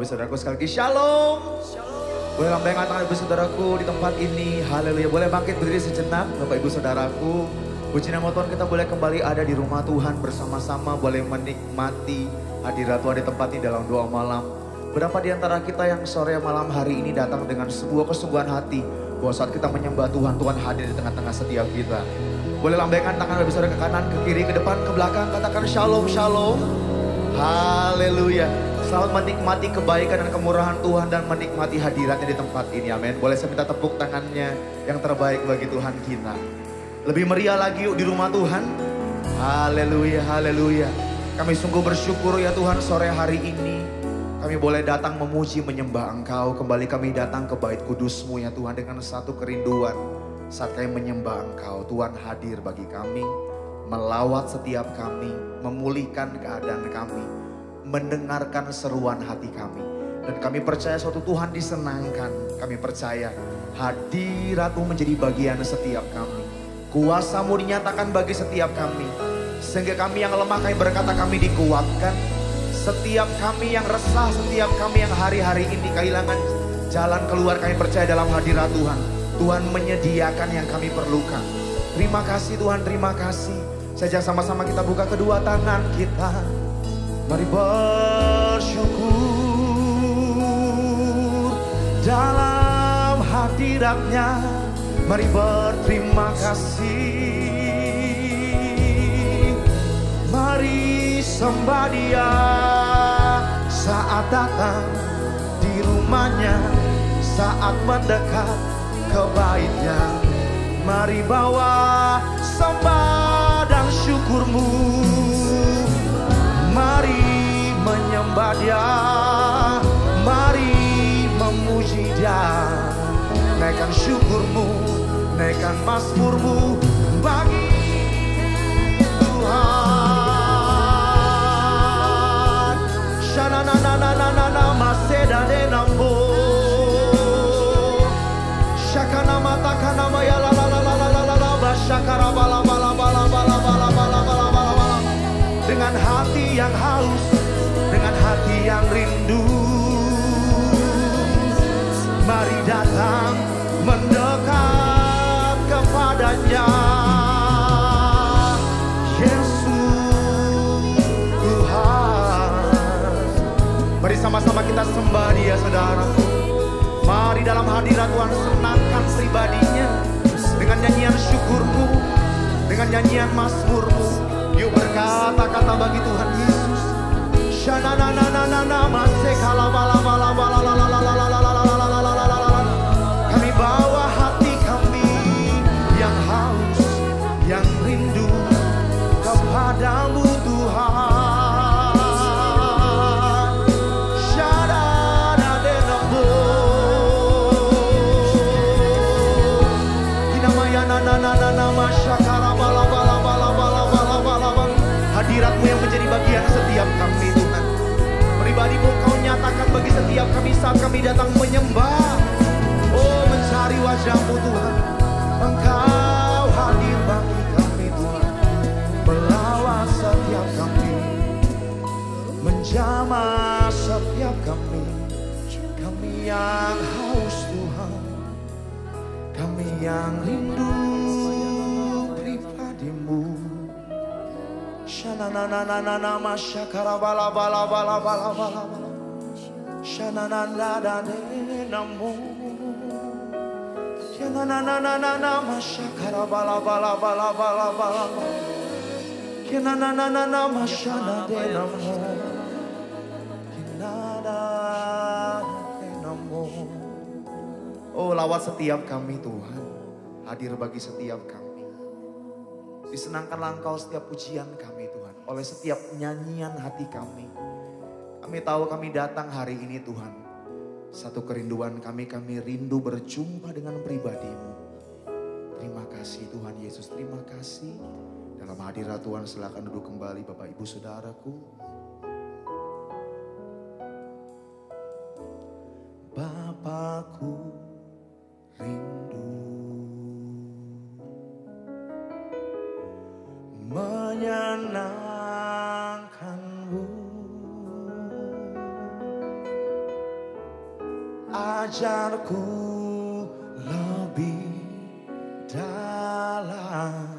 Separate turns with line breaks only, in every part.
Bapak saudaraku, sekali lagi shalom. Boleh lambaikan tangan ibu saudaraku di tempat ini. Haleluya. Boleh bangkit berdiri sejenak Bapak ibu saudaraku. Puji nama Tuhan, kita boleh kembali ada di rumah Tuhan bersama-sama. Boleh menikmati hadirat Tuhan di tempat ini dalam doa malam. Berapa di antara kita yang sore malam hari ini datang dengan sebuah kesungguhan hati bahwa saat kita menyembah Tuhan, Tuhan hadir di tengah-tengah setiap kita. Boleh lambaikan tangan Bapak saudara ke kanan, ke kiri, ke depan, ke belakang. Katakan shalom, shalom. Haleluya. Selamat menikmati kebaikan dan kemurahan Tuhan dan menikmati hadiratnya di tempat ini. Amin. Boleh saya minta tepuk tangannya yang terbaik bagi Tuhan kita. Lebih meriah lagi yuk di rumah Tuhan. Haleluya, haleluya. Kami sungguh bersyukur ya Tuhan, sore hari ini kami boleh datang memuji menyembah Engkau. Kembali kami datang ke bait kudus-Mu ya Tuhan dengan satu kerinduan. Saat kami menyembah Engkau, Tuhan hadir bagi kami, melawat setiap kami, memulihkan keadaan kami. mendengarkan seruan hati kami. Dan kami percaya suatu Tuhan disenangkan. Kami percaya hadirat-Mu menjadi bagian setiap kami. Kuasa-Mu dinyatakan bagi setiap kami. Sehingga kami yang lemah kami berkata kami dikuatkan. Setiap kami yang resah, setiap kami yang hari-hari ini kehilangan jalan keluar, kami percaya dalam hadirat Tuhan. Tuhan menyediakan yang kami perlukan. Terima kasih Tuhan, terima kasih. Sejak sama-sama kita buka kedua tangan kita. Mari bersyukur dalam hadirat-Nya. Mari berterima kasih. Mari sembah Dia saat datang di rumahnya, saat mendekat ke baitnya. Mari bawa sembah dan syukurmu. Mari menyembah Dia, mari memuji Dia. Naikkan syukurmu, naikkan mazmurmu bagi Tuhan. Shanananananana masedane nambo. Shakana matakana maya la la la la la la la la bashakara bala bala bala bala bala bala bala bala. Dengan hati yang haus, dengan hati yang rindu, mari datang mendekat kepadanya. Yesus Tuhan. Mari sama-sama kita sembah Dia, saudara. Mari dalam hadirat Tuhan senangkan pribadinya. Dengan nyanyian syukurmu, dengan nyanyian mazmurmu. Yuk berkata-kata bagi Tuhan Yesus. Shananananana masekala bala bala bala la la la la la la la la la la la la. Kami bawa hati kami yang haus, yang rindu kepadamu Tuhan. Shadadadenabo. Inamayana masyakara bala bala bala bala bala bala. Hadirat-Mu yang menjadi bagian setiap kami Tuhan. Pribadi-Mu Kau nyatakan bagi setiap kami saat kami datang menyembah. Oh, mencari wajah-Mu Tuhan. Engkau hadir bagi kami Tuhan. Melawat setiap kami, menjamah setiap kami. Kami yang haus Tuhan, kami yang rindu pribadi-Mu. Shananananana masyakara bala bala bala bala bala bala. Shanananananamo. Shananananana masyakara bala bala bala bala bala. Shananananana masyanadenamo. Shananadenamo. Oh, lawat setiap kami Tuhan. Hadir bagi setiap kami. Disenangkanlah Engkau setiap pujian kami Tuhan. Oleh setiap nyanyian hati kami. Kami tahu kami datang hari ini Tuhan. Satu kerinduan kami rindu berjumpa dengan pribadi-Mu. Terima kasih Tuhan Yesus, terima kasih. Dalam hadirat Tuhan silakan duduk kembali Bapak Ibu Saudaraku. Bapakku rindu menyenangkan-Mu. Ajarku lebih dalam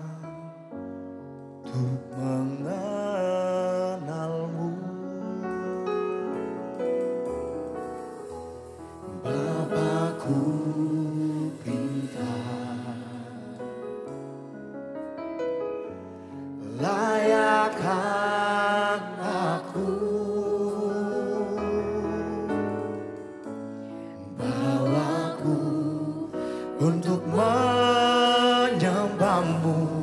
untuk mengenal-Mu. Bapakku pintar, layakkan aku bawaku untuk menyembah-Mu.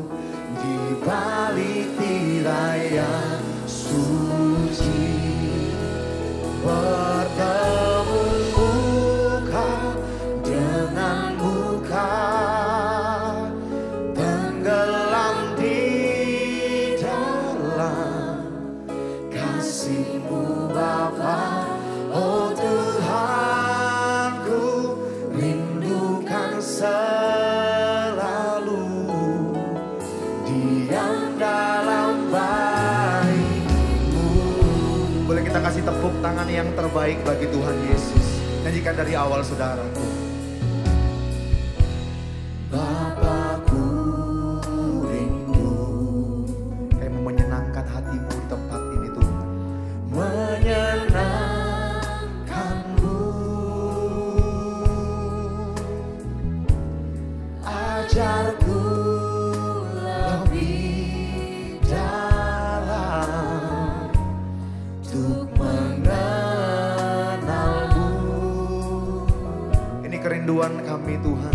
kasih tepuk tangan yang terbaik bagi Tuhan Yesus. Nyanyikan dari awal saudaraku. Bapakku rindu. Kayak mau menyenangkan hatimu di tempat ini Tuhan. Menyenangkanmu. Ajarku lebih dalam untuk mengenalmu. Ini kerinduan kami Tuhan.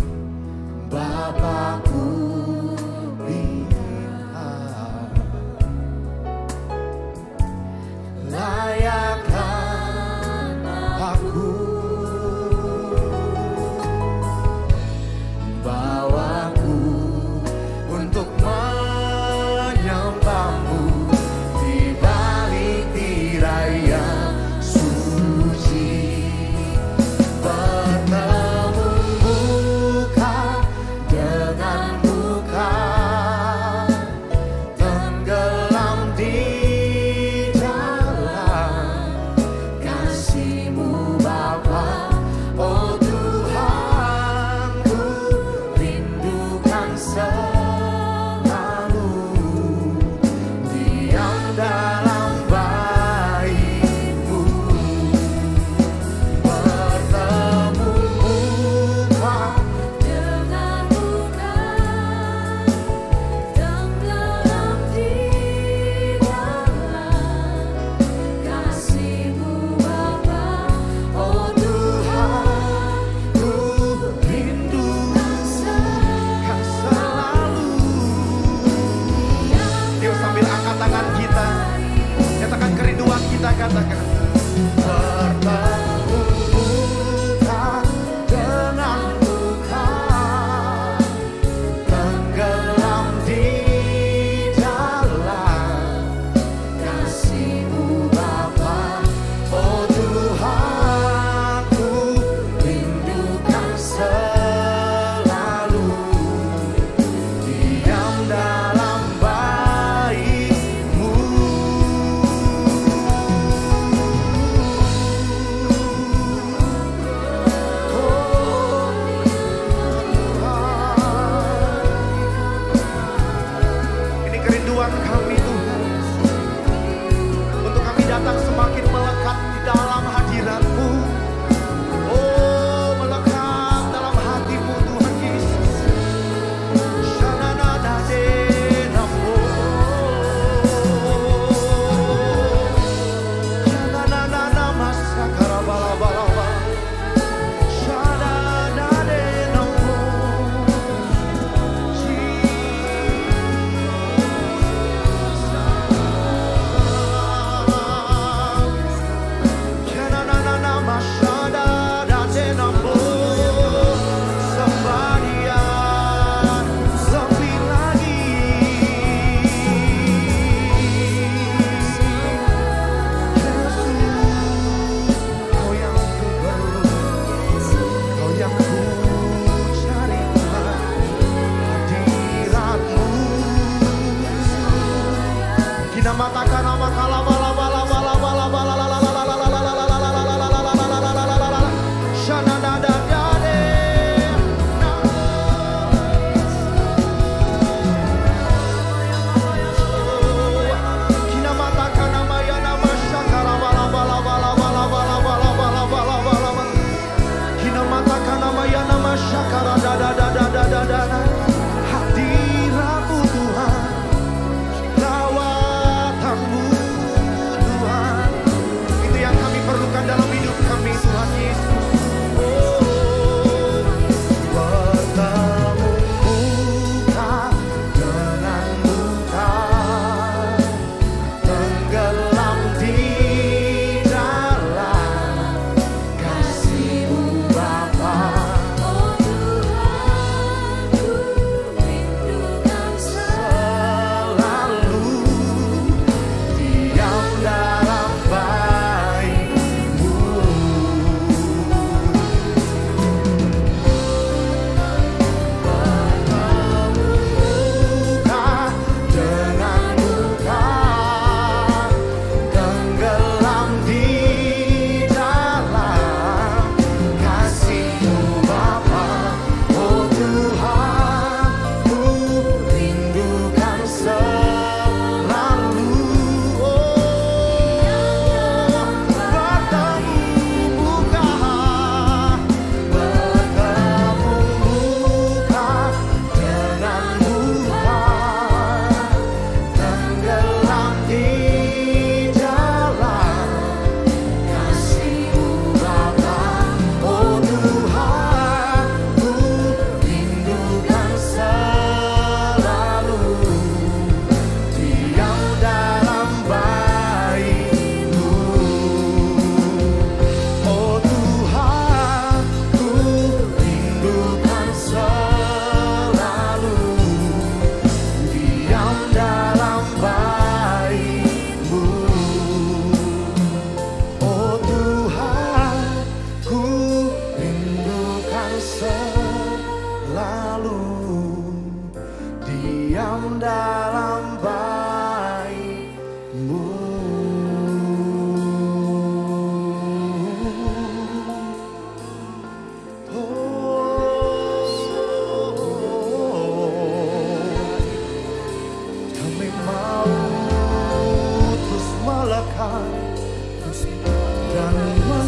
Bapakku lihat, layakkan aku, bawaku untuk menyembahmu di balik tirai yang suci. Bertemu muka dengan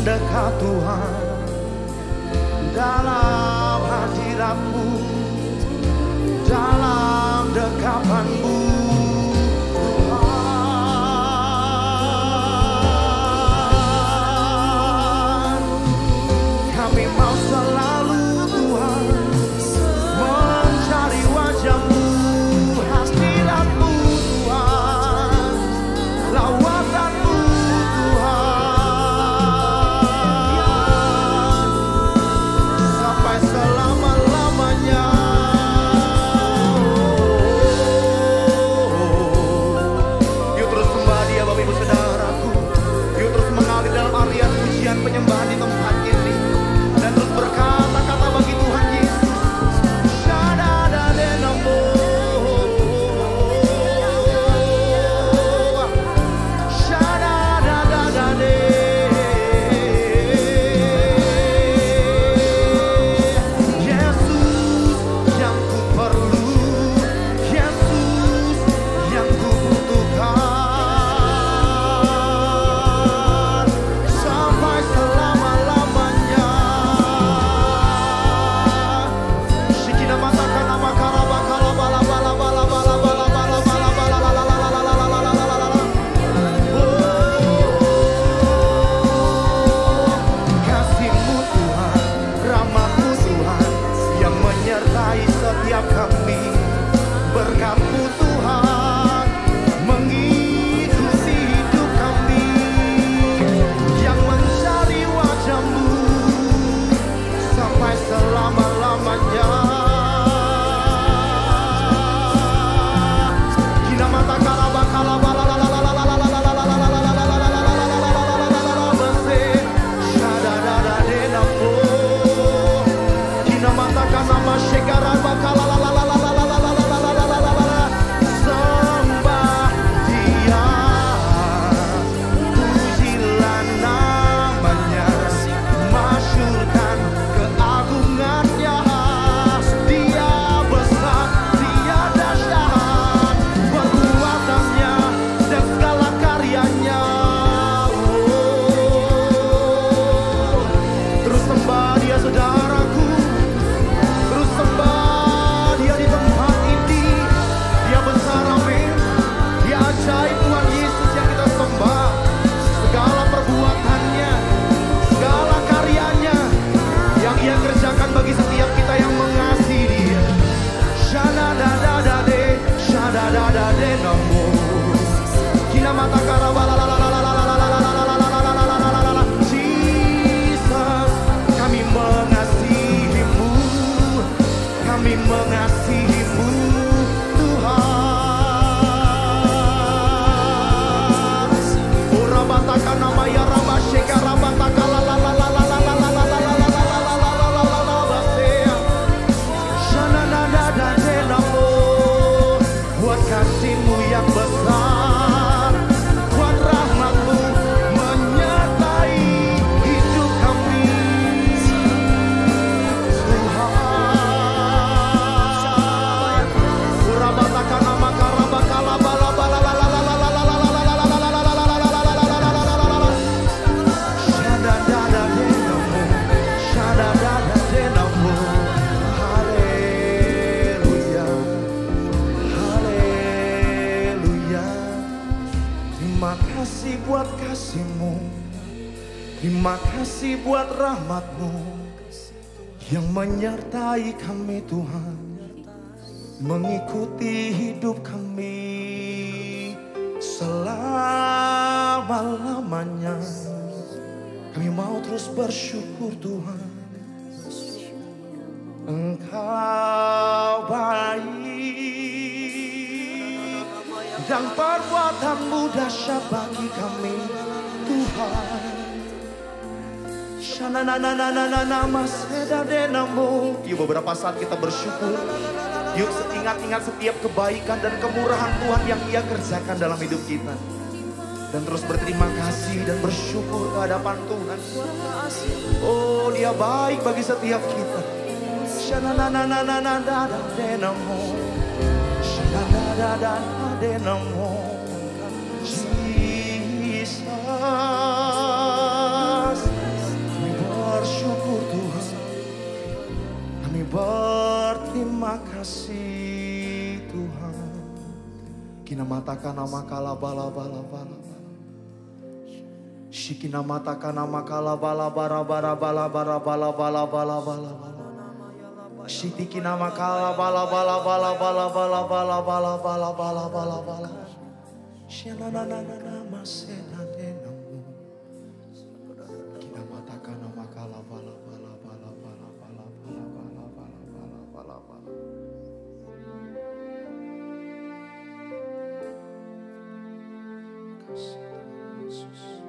mendekat Tuhan, dalam hadirat-Mu, dalam dekapan-Mu Tuhan. Kami mau selalu Tuhan mencari wajah-Mu, hadirat-Mu Tuhan, lawatan-Mu Tuhan, sampai selama-lamanya. Yuk terus sembah Dia Bapak Ibu Saudaraku. Yuk terus mengalir dalam arian pujian penyembahan di tempat ini, dan terus berkata-kata bagi Tuhan Yesus. Shadadadenamo, shadadadadade. Yesus yang ku perlu, Yesus yang ku butuhkan, sampai selama-lamanya. Shikina matakan nama karabakala bala bala bala bala bala bala bala bala la la la la la la la la la la la. Kasih-Mu Tuhan, rahmat-Mu Tuhan yang menyertai setiap kami. Berkat-Mu Tuhan mengikuti hidup kami, yang mencari wajah-Mu sampai selama-lamanya. Kina mata kalaba kalaba la la la la la la la la la la la la la la la la bese. Shadadadadenamo. Kina mata kanama shekara bakala la la la la la la la la la la la la la la. Sembah Dia, pujilah namanya, masyurkan keagungannya. Dia besar, Dia dahsyat, perbuatannya dan segala karyanya. Terus sembah Dia saudaraku, terus sembah Dia di tempat ini. Dia besar, amin. Dia ajaib, Tuhan Yesus yang kita sembah. Segala perbuatannya, segala karyanya yang Ia kerjakan bagi setiap kita yang mengasihi Dia. Shadadadadade, shadadadadenamo. Kina mata karabala la la la la la la la la la la la la la la la la la. Jesus, kami mengasihi-Mu, kami mengasihi-Mu Tuhan. Ora bataka nama ya raba shekara bataka la la la la la la la la la la la la la la la la la la basea. Shananadadadenamo. Buat kasih-Mu yang besar, buat rahmat-Mu menyertai hidup kami Tuhan. Urabataka nama karabakala bala bala la la la la la la la la la la la la la la la la la la la. Shadadadadenamo, shadadadadenamo. Haleluya, haleluya. Terima kasih buat kasih-Mu, terima kasih buat rahmat-Mu yang menyertai kami Tuhan, mengikuti hidup kami selama-lamanya. Kami mau terus bersyukur Tuhan, Engkau baik dan perbuatan-Mu dahsyat bagi kami Tuhan. Shanananananana masedadenamo. Yuk beberapa saat kita bersyukur. Yuk ingat-ingat setiap kebaikan dan kemurahan Tuhan yang Ia kerjakan dalam hidup kita. Dan terus berterima kasih dan bersyukur ke hadapan Tuhan. Oh, Dia baik bagi setiap kita. Shananananananamo. Shanananananamo. Jesus. Shikina mataka nama kala bala bala bala. Shikina mataka nama kala bala bara bara bala bara bala bala bala bala bala. Shitiki nama kala bala bala bala bala bala bala bala bala bala bala bala. Shana na na na na masena denamu. Kina mataka nama kala bala bala bala bala bala bala bala bala bala bala. Kasih Yesus.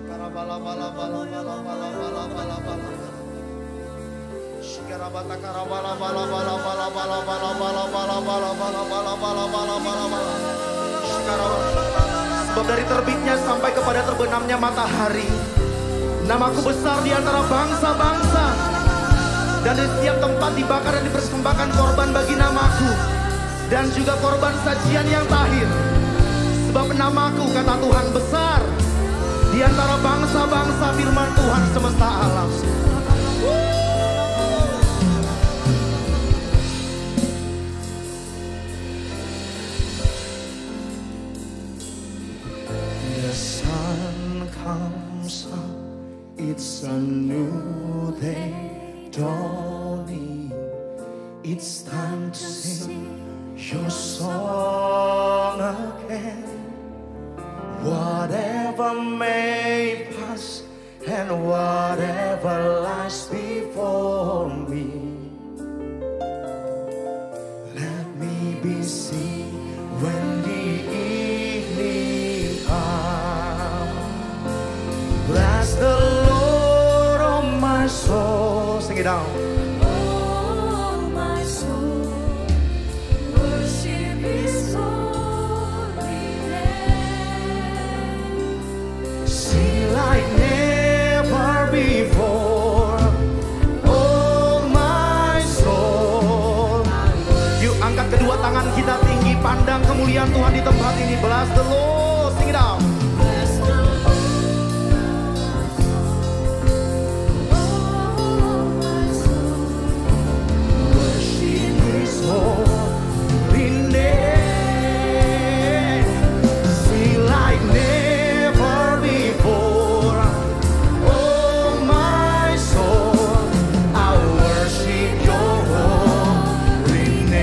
Bala bala bala bala bala bala bala bala. Shikara batakara bala bala bala bala bala bala bala bala bala bala bala bala bala bala bala. Shikara. Sebab dari terbitnya sampai kepada terbenamnya matahari, namaku besar di antara bangsa-bangsa. Dan di setiap tempat dibakar dan dipersembahkan korban bagi namaku, dan juga korban sajian yang tahir. Sebab namaku, kata Tuhan, besar di antara bangsa-bangsa, firman Tuhan semesta alam. The sun comes up, it's a new day dawning. It's time to sing your song again. Whatever may pass and whatever lies before me, let me be seen when the evening comes. Bless the Lord, oh my soul. Sing it down.
Oh my soul, worship His holy name.
Sing like never before, oh my soul. Yuk angkat kedua tangan kita tinggi, pandang kemuliaan Tuhan di tempat ini. Bless the Lord, sing it out.
Bless the Lord, oh my soul,
Worship His holy name. Sing like never before, oh my soul. I worship Your holy name.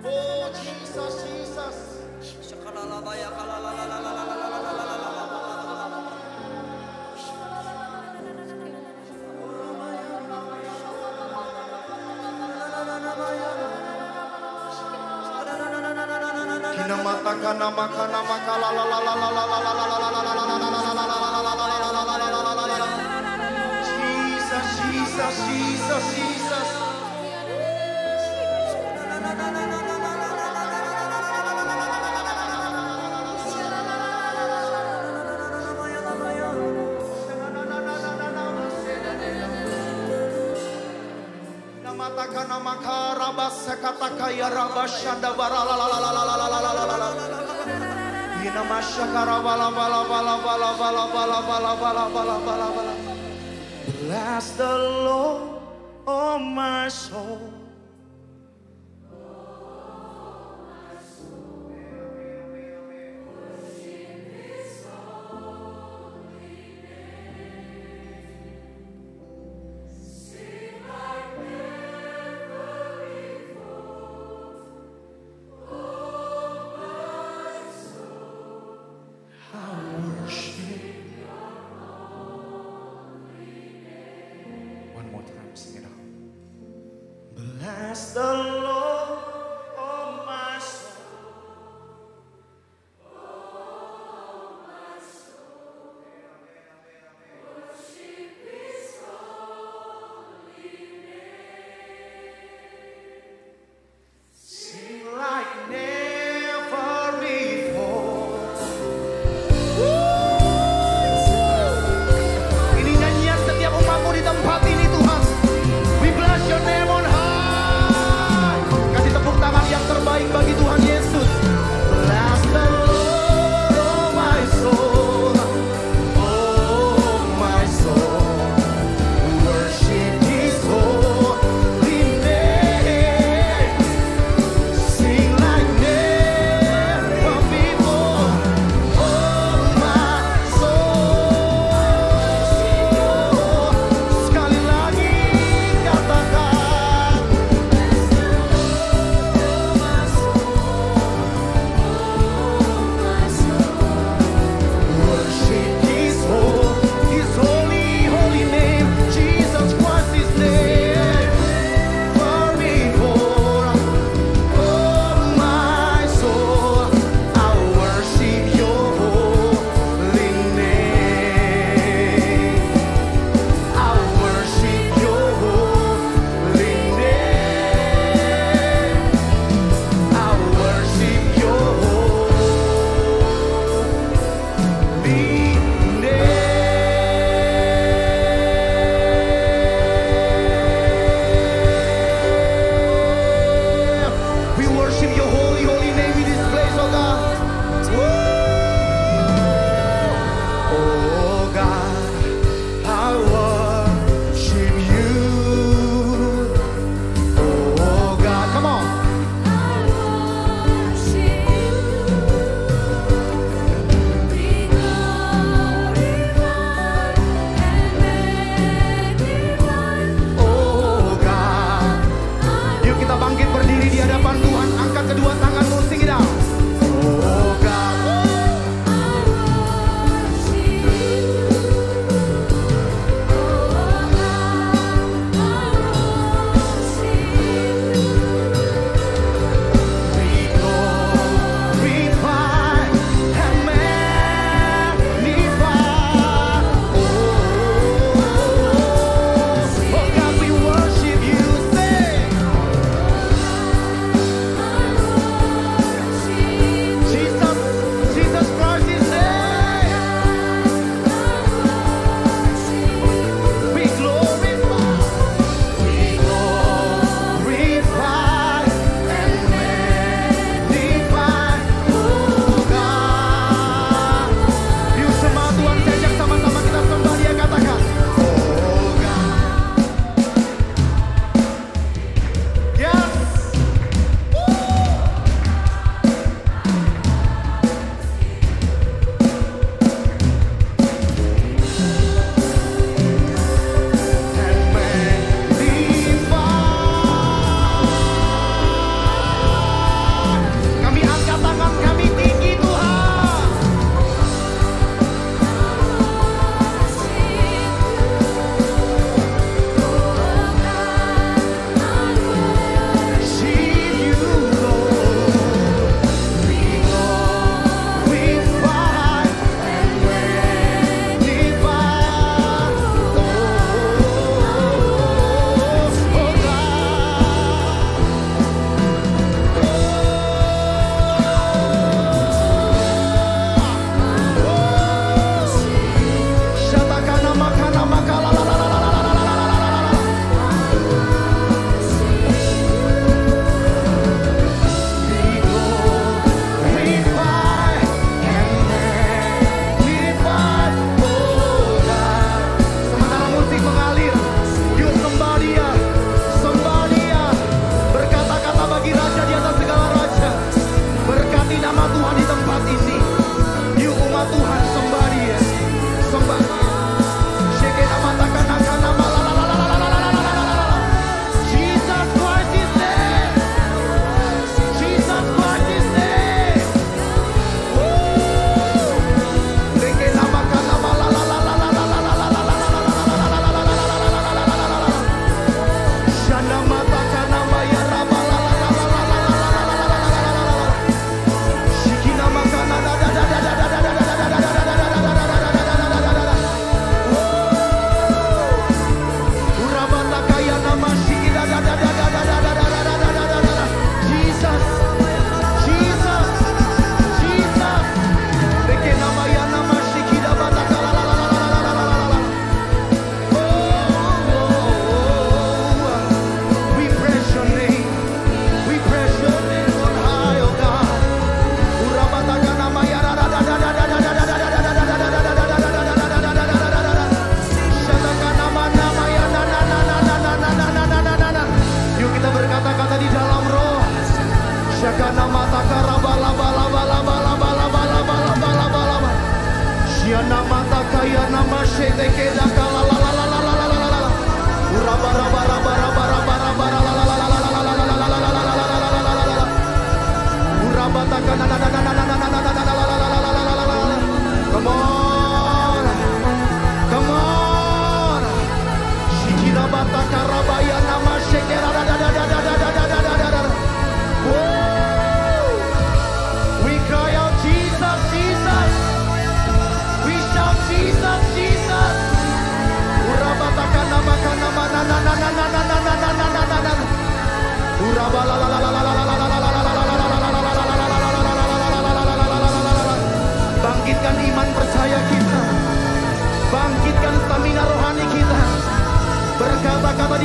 Oh Jesus, Jesus. Jesus, Jesus, Jesus, Jesus. Namataka namakara basekataka ya rabashanda barala. Bless the Lord, oh my soul. One more time, sing it out. Bless the Lord, oh my soul. Sing like never before. Ini nyanyian setiap umatmu di tempat ini Tuhan. We bless your name on high.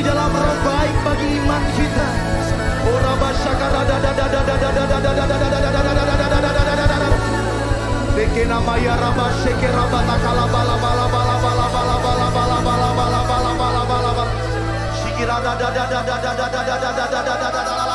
dalam roh baik bagi iman kita. Ora basyakara Dekena maya raba sheke raba takala bala bala bala bala bala bala bala bala bala bala bala bala bala shikira da da da da da da da da da da da da da da.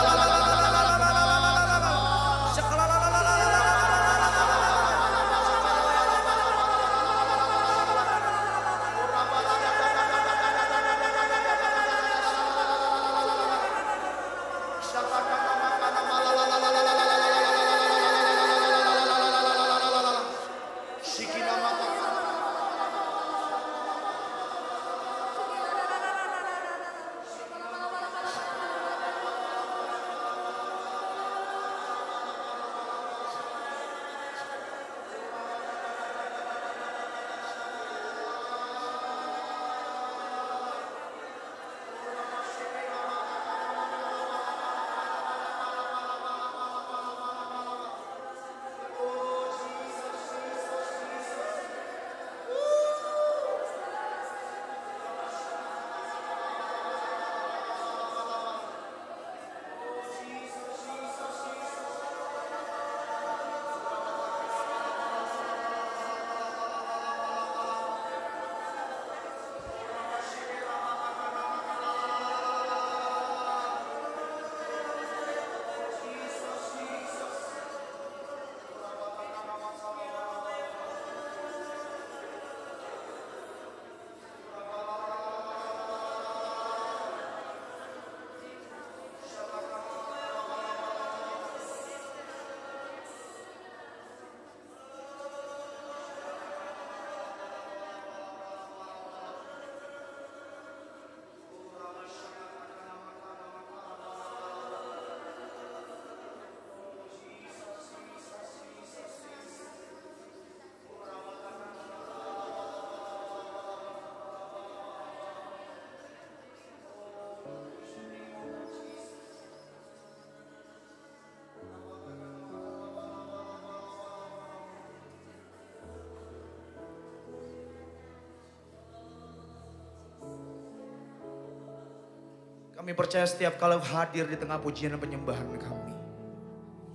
Kami percaya setiap kali hadir di tengah pujian dan penyembahan kami.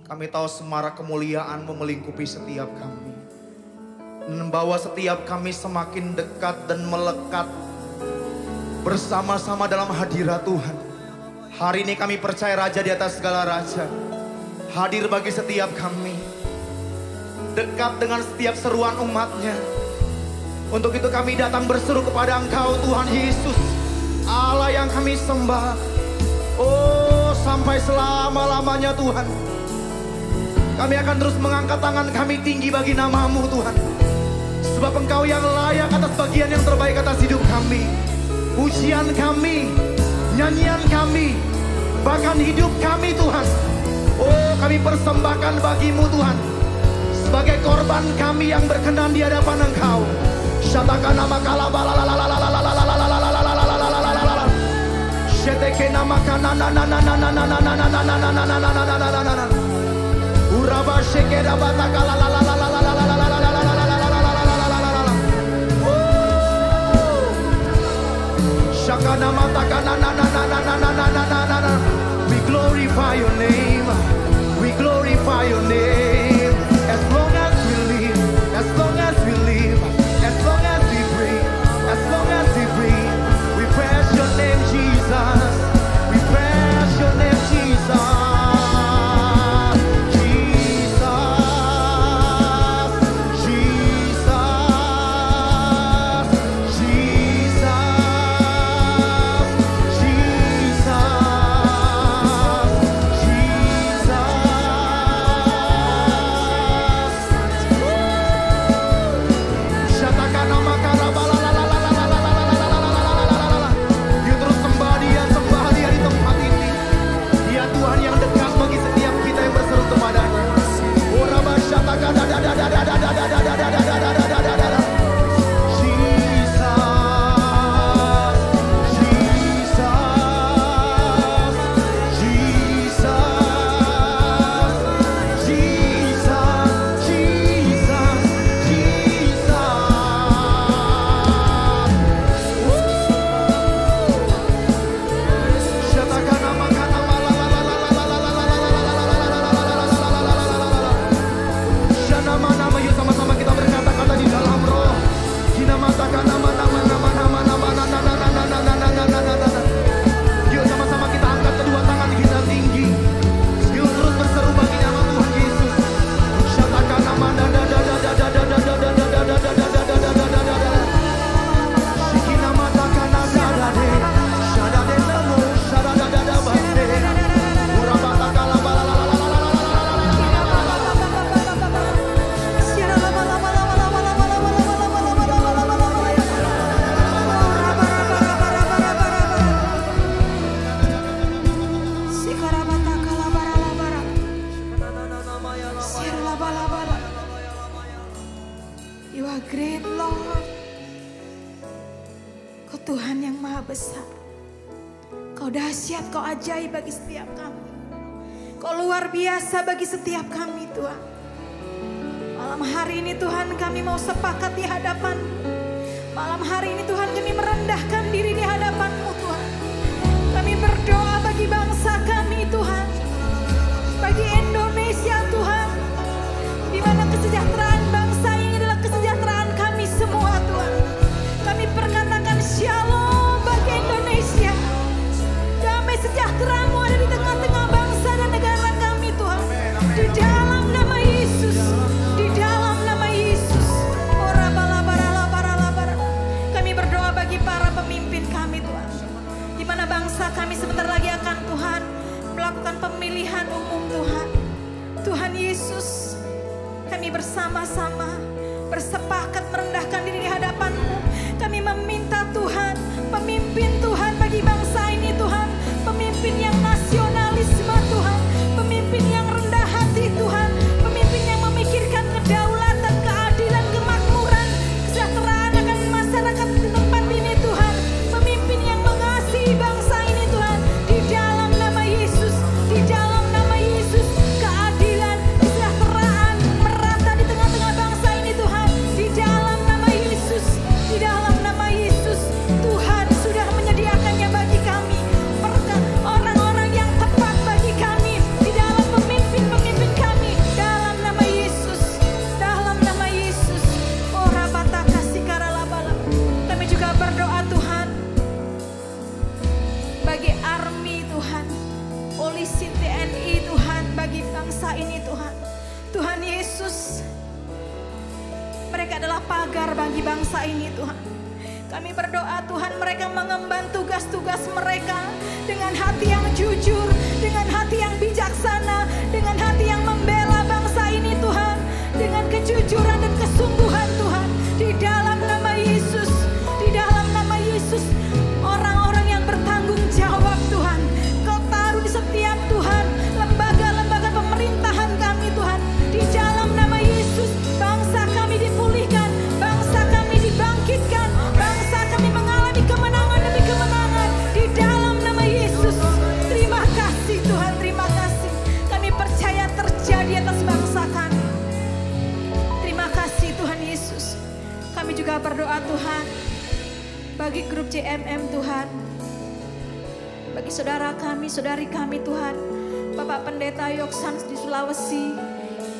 Kami tahu semarak kemuliaan-Mu melingkupi setiap kami. Dan membawa setiap kami semakin dekat dan melekat bersama-sama dalam hadirat Tuhan. Hari ini kami percaya Raja di atas segala raja hadir bagi setiap kami. Dekat dengan setiap seruan umat-Nya. Untuk itu kami datang berseru kepada Engkau Tuhan Yesus, Allah yang kami sembah. Oh, sampai selama-lamanya Tuhan. Kami akan terus mengangkat tangan kami tinggi bagi nama-Mu Tuhan. Sebab Engkau yang layak atas bagian yang terbaik atas hidup kami. Pujian kami, nyanyian kami, bahkan hidup kami Tuhan. Oh, kami persembahkan bagi-Mu Tuhan. Sebagai korban kami yang berkenan di hadapan Engkau. Syatakan nama we glorify your name, we glorify your name. As long as we live, as long as we live, as long as we breathe, as long as we breathe, we praise your name, Jesus. We praise your name, Jesus. Jesus, Jesus, Jesus.
Kau dahsyat, Kau ajaib bagi setiap kami. Kau luar biasa bagi setiap kami Tuhan. Malam hari ini Tuhan kami mau sepakat di hadapan-Mu. Malam hari ini Tuhan kami merendahkan diri di hadapan-Mu Tuhan. Kami berdoa bagi bangsa kami Tuhan. Bagi Indonesia Tuhan. Di mana kesejahteraan bangsa ini adalah kesejahteraan kami semua Tuhan. Kami perkatakan shalom bagi Indonesia. Damai sejahtera-Mu ada di tengah-tengah bangsa dan negara kami Tuhan. Di dalam nama Yesus. Di dalam nama Yesus. Ora bala bara bara bara. Kami berdoa bagi para pemimpin kami Tuhan. Di mana bangsa kami sebentar lagi akan Tuhan melakukan pemilihan umum Tuhan. Tuhan Yesus, kami bersama-sama bersepakat merendahkan diri di hadapan-Mu. Kami meminta Tuhan, pemimpin Tuhan bagi bangsa ini Tuhan. Pemimpin yang nasionalisme Tuhan. Pemimpin yang rendah hati Tuhan. Pemimpin yang memikirkan kedaulatan, keadilan, kemakmuran, kesejahteraan akan masyarakat di tempat ini Tuhan. Pemimpin yang mengasihi bangsa ini Tuhan. Di dalam nama Yesus, di dalam nama Yesus, keadilan, kesejahteraan merata di tengah-tengah bangsa ini Tuhan. Di dalam nama Yesus, di dalam nama Yesus, Tuhan sudah menyediakannya bagi kami. Orang-orang yang tepat bagi kami di dalam pemimpin-pemimpin kami. Dalam nama Yesus, dalam nama Yesus. Oh rabata kasih karalabala. Kami juga berdoa Tuhan bagi army Tuhan, polisi TNI Tuhan, bagi bangsa ini Tuhan. Tuhan Yesus, mereka adalah pagar bagi bangsa ini Tuhan. Kami berdoa Tuhan mereka mengemban tugas-tugas mereka dengan hati yang jujur, dengan hati yang bijaksana, dengan hati yang membela bangsa ini Tuhan, dengan kejujuran dan kesungguhan Tuhan. Di dalam nama Yesus, di dalam nama Yesus, orang-orang yang bertanggung jawab Tuhan, Kau taruh di setiap Tuhan lembaga-lembaga pemerintahan kami Tuhan. Di dalam nama Yesus, bangsa kami dipulihkan, bangsa kami dibangkitkan, bangsa kami mengalami kemenangan demi kemenangan. Di dalam nama Yesus, terima kasih Tuhan, terima kasih. Kami percaya terjadi atas bangsa kami. Terima kasih Tuhan Yesus. Kami juga berdoa Tuhan bagi grup JMM Tuhan, bagi saudara kami, saudari kami Tuhan, Bapak Pendeta Yoksan di Sulawesi,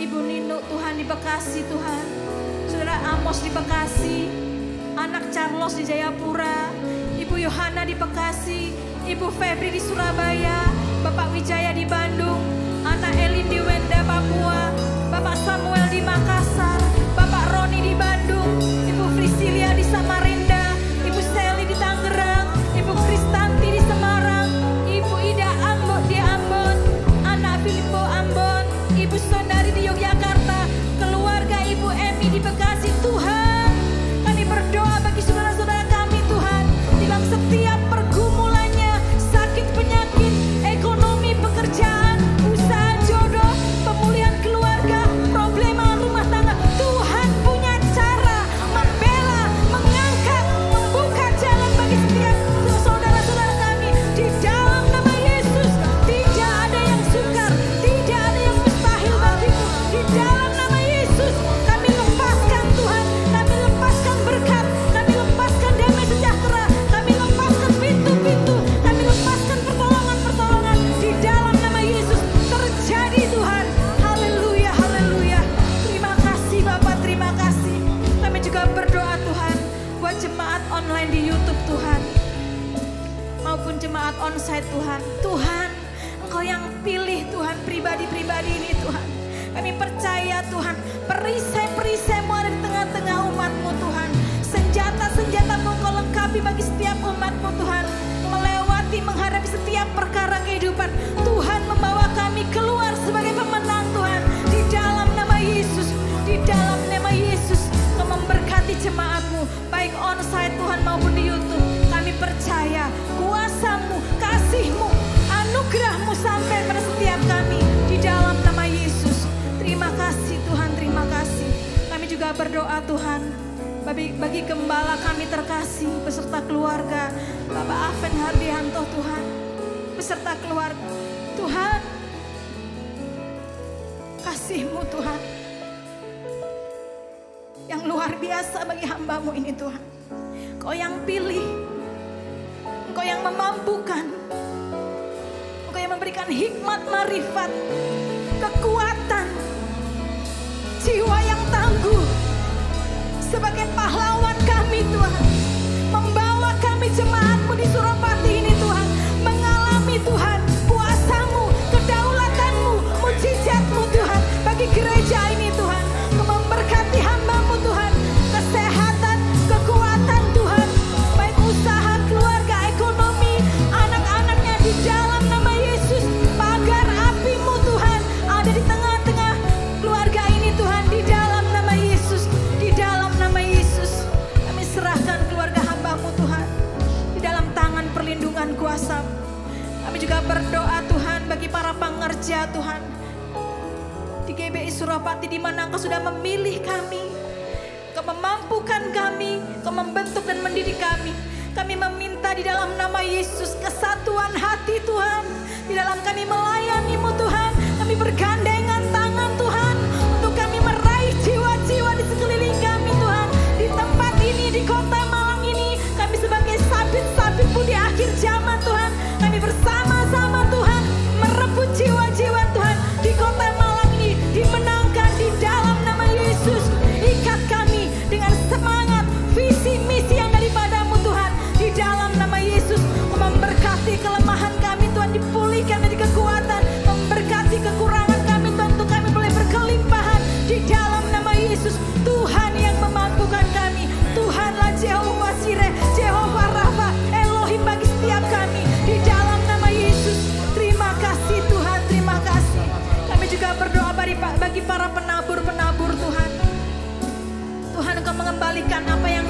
Ibu Nino Tuhan di Bekasi Tuhan, Saudara Amos di Bekasi, anak Carlos di Jayapura, Ibu Yohana di Bekasi, Ibu Febri di Surabaya, Bapak Wijaya di Bandung, anak Elin di Wenda Papua, Bapak Samuel di Makassar, Bapak Roni di Bandung, Ibu Frisilia di Samarinda, Ibu Seli di Tangerang, Ibu Kristanti di Semarang, Ibu Ida Ambon di Ambon, anak Filippo Ambon, Ibu Sondari di Yogyakarta, keluarga Ibu Emi di Bekasi. Tuhan, kami berdoa bagi saudara-saudara kami Tuhan, dalam setiap pergumulannya, sakit, penyakit, ekonomi, pekerjaan, usaha, jodoh, pemulihan keluarga, problema rumah tangga. Tuhan punya cara membela, mengangkat, membuka jalan bagi setiap saudara-saudara kami. Di dalam nama Yesus, tidak ada yang sukar, tidak ada yang mustahil bagimu. Di dalam nama Yesus, kami lepaskan Tuhan, kami lepaskan berkat, kami lepaskan damai sejahtera, kami lepaskan pintu-pintu, kami lepaskan pertolongan-pertolongan. Di dalam nama Yesus terjadi Tuhan. Haleluya, haleluya. Terima kasih Bapak, terima kasih. Kami juga berdoa Tuhan buat jemaat online di YouTube Tuhan, maupun jemaat onsite Tuhan. Tuhan, Engkau yang pilih Tuhan pribadi-pribadi ini Tuhan. Kami percaya Tuhan, perisai-perisai-Mu ada di tengah-tengah umat-Mu Tuhan. Senjata-senjata-Mu Engkau lengkapi bagi setiap umat-Mu Tuhan. Melewati, menghadapi setiap perkara kehidupan. Tuhan membawa kami keluar sebagai pemenang Tuhan. Di dalam nama Yesus, di dalam nama Yesus, Kau memberkati jemaat-Mu, baik onsite Tuhan maupun di YouTube. Kami percaya kuasa-Mu, kasih-Mu, anugerah-Mu sampai pada setiap kami. Di dalam nama Yesus. Terima kasih Tuhan, terima kasih. Kami juga berdoa Tuhan bagi gembala kami terkasih beserta keluarga, Bapak Aven Hardianto Tuhan. beserta keluarga. Tuhan, kasih-Mu Tuhan yang luar biasa bagi hamba-Mu ini Tuhan. Engkau yang pilih, Engkau yang memampukan, Engkau yang memberikan hikmat, marifat, kekuatan, jiwa yang tangguh sebagai pahlawan kami Tuhan. Membawa kami jemaat-Mu di Suropati ini Tuhan, mengalami Tuhan kuasa-Mu, kedaulatan-Mu, mujizat-Mu Tuhan bagi gereja ini Tuhan. Engkau memberkati hamba-Mu Tuhan, kesehatan, kekuatan Tuhan, baik usaha, keluarga, ekonomi, anak-anaknya di dalam nama Yesus. Pagar api-Mu Tuhan ada di tengah-tengah keluarga ini Tuhan, di dalam nama Yesus, di dalam nama Yesus. Kami serahkan keluarga hamba-Mu Tuhan di dalam tangan perlindungan kuasa. Kami juga berdoa Tuhan bagi para pengerja Tuhan di GBI Suropati, di mana Engkau sudah memilih kami, Engkau memampukan kami, Engkau membentuk dan mendidik kami. Kami meminta di dalam nama Yesus kesatuan hati Tuhan, di dalam kami melayani-Mu Tuhan. Kami bergandengan tangan Tuhan untuk kami meraih jiwa-jiwa di sekeliling kami Tuhan. Di tempat ini, di kota Malang ini, kami sebagai sabit-sabit-Mu di akhir zaman Tuhan, kami bersama-sama Tuhan merebut jiwa-jiwa Tuhan di kota Malang ini, dimenangkan di dalam nama Yesus. Ikat kami dengan semangat, visi, misi yang daripada-Mu Tuhan di dalam nama Yesus. Memberkati kelemahan kami Tuhan, dipulihkan dari kekuatan, memberkati kekurangan kami Tuhan, untuk kami boleh berkelimpahan di dalam nama Yesus. Tuhan yang memampukan kami, Tuhanlah Jehovah Jireh, Jehovah Rafa, Elohim bagi setiap kami di dalam nama Yesus. Terima kasih Tuhan, terima kasih. Kami juga berdoa bagi para penabur-penabur Tuhan. Tuhan, Engkau mengembalikan apa yang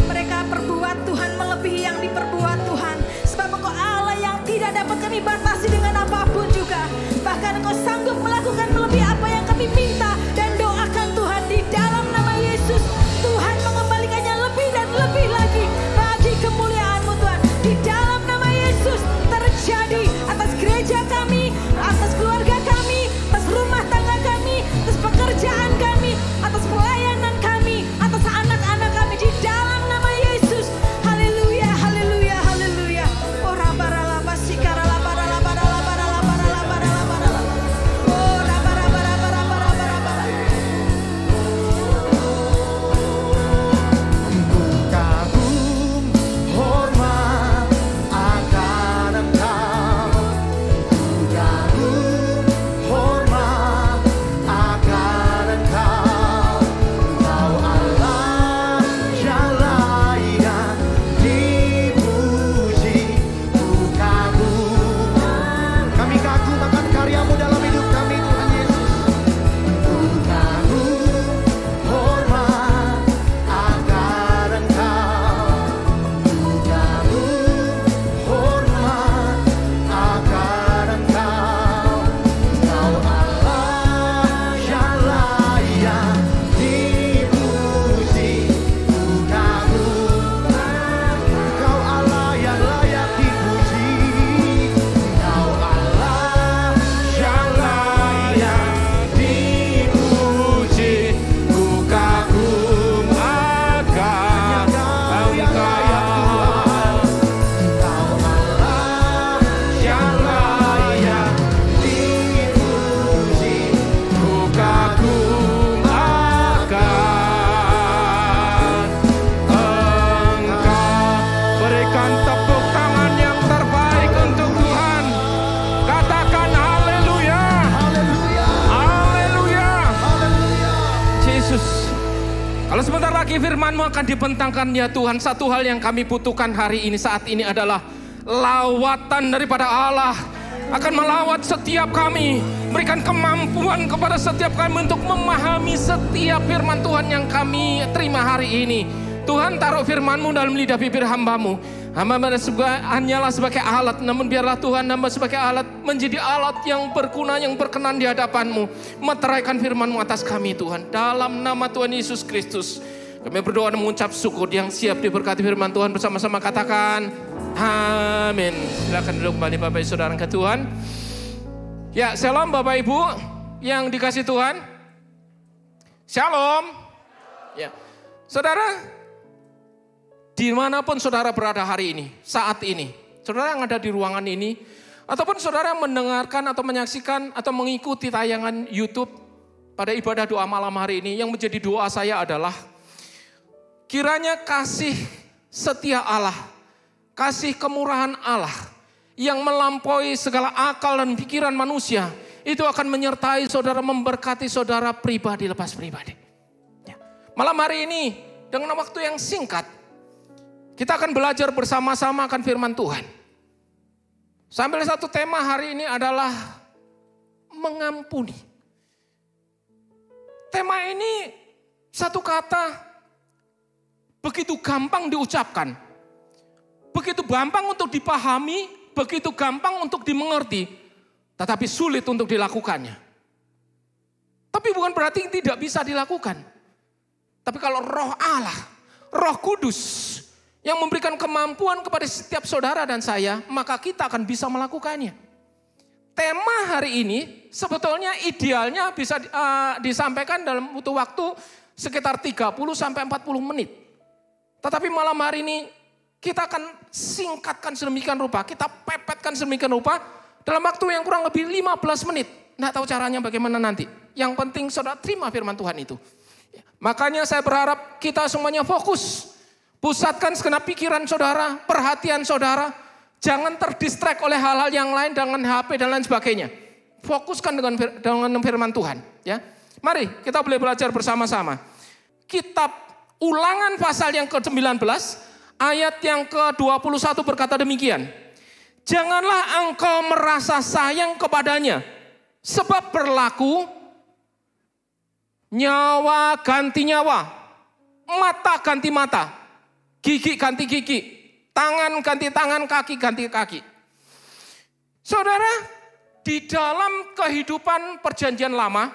mereka perbuat Tuhan, melebihi yang diperbuat Tuhan. Sebab Engkau Allah yang tidak dapat kami batasi dengan apapun juga. Bahkan Engkau sanggup melakukan melebihi apa yang kami minta dan doakan Tuhan di dalam nama Yesus. Tuhan mengembalikannya lebih dan lebih lagi bagi kemuliaan-Mu Tuhan. Di dalam nama Yesus terjadi atas gereja kami, atas keluarga kami, atas rumah tangga kami, atas pekerjaan kami, atas pelayanan kami, atas anak-anak kami di dalam nama Yesus. Haleluya, haleluya, haleluya. Oh rabaralaba sikaralabaralabaralabaralabaralabaralabaralabaralabar. Oh rabarabarabarabarabarabara.
Kagum hormat akan Engkau, kagum hormat akan Engkau. Engkau Allah yang layak dipuji. Ku kagum, kami kagum akan karya-Mu dalam hidup kami Tuhan Yesus. Ku kagum hormat akan Engkau, ku kagum hormat akan Engkau. Engkau Allah yang layak dipuji. Ku kagum, Engkau Allah yang layak dipuji. Engkau Allah yang layak dipuji. Ku kagum akan Engkau yang layak Tuhan. Engkau Allah yang layak dipuji. Ku kagum akan Engkau.
Berikan tepuk tangan yang terbaik untuk Tuhan. Katakan haleluya.
Haleluya,
Haleluya.
haleluya.
Yesus. Kalau sebentar lagi firman-Mu akan dibentangkan ya Tuhan. Satu hal yang kami butuhkan hari ini, saat ini adalah lawatan daripada Allah. Akan melawat setiap kami. Berikan kemampuan kepada setiap kami untuk memahami setiap firman Tuhan yang kami terima hari ini. Tuhan, taruh firman-Mu dalam lidah bibir hamba-Mu. Hamba hanyalah sebagai alat, namun biarlah Tuhan hamba sebagai alat menjadi alat yang berguna, yang berkenan di hadapan-Mu. Meteraikan firman-Mu atas kami Tuhan. Dalam nama Tuhan Yesus Kristus, kami berdoa dan mengucap syukur. Yang siap diberkati firman Tuhan bersama-sama katakan Amin. Silakan duduk kembali Bapak Ibu Saudara ke Tuhan. Ya, shalom Bapak Ibu yang dikasih Tuhan. Shalom. Ya, saudara, dimanapun saudara berada hari ini, saat ini, saudara yang ada di ruangan ini, ataupun saudara yang mendengarkan atau menyaksikan atau mengikuti tayangan YouTube pada ibadah doa malam hari ini, yang menjadi doa saya adalah kiranya kasih setia Allah, kasih kemurahan Allah yang melampaui segala akal dan pikiran manusia, itu akan menyertai saudara, memberkati saudara pribadi lepas pribadi. Ya. Malam hari ini dengan waktu yang singkat, kita akan belajar bersama-sama akan firman Tuhan. Sambil satu tema hari ini adalah mengampuni. Tema ini satu kata begitu gampang diucapkan, begitu gampang untuk dipahami, begitu gampang untuk dimengerti, tetapi sulit untuk dilakukannya. Tapi bukan berarti tidak bisa dilakukan. Tapi kalau Roh Allah, Roh Kudus yang memberikan kemampuan kepada setiap saudara dan saya, maka kita akan bisa melakukannya. Tema hari ini sebetulnya idealnya bisa disampaikan dalam butuh waktu sekitar 30 sampai 40 menit. Tetapi malam hari ini kita akan singkatkan sedemikian rupa, kita pepetkan sedemikian rupa dalam waktu yang kurang lebih 15 menit. Nggak tahu caranya bagaimana nanti. Yang penting saudara terima firman Tuhan itu. Makanya saya berharap kita semuanya fokus. Pusatkan segenap pikiran saudara, perhatian saudara. Jangan terdistract oleh hal-hal yang lain dengan HP dan lain sebagainya. Fokuskan dengan firman Tuhan. Ya, mari kita boleh belajar bersama-sama. Kitab Ulangan pasal yang ke-19, ayat yang ke-21 berkata demikian. Janganlah engkau merasa sayang kepadanya, sebab berlaku nyawa ganti nyawa, mata ganti mata, gigi ganti gigi, tangan ganti tangan, kaki ganti kaki. Saudara, di dalam kehidupan perjanjian lama,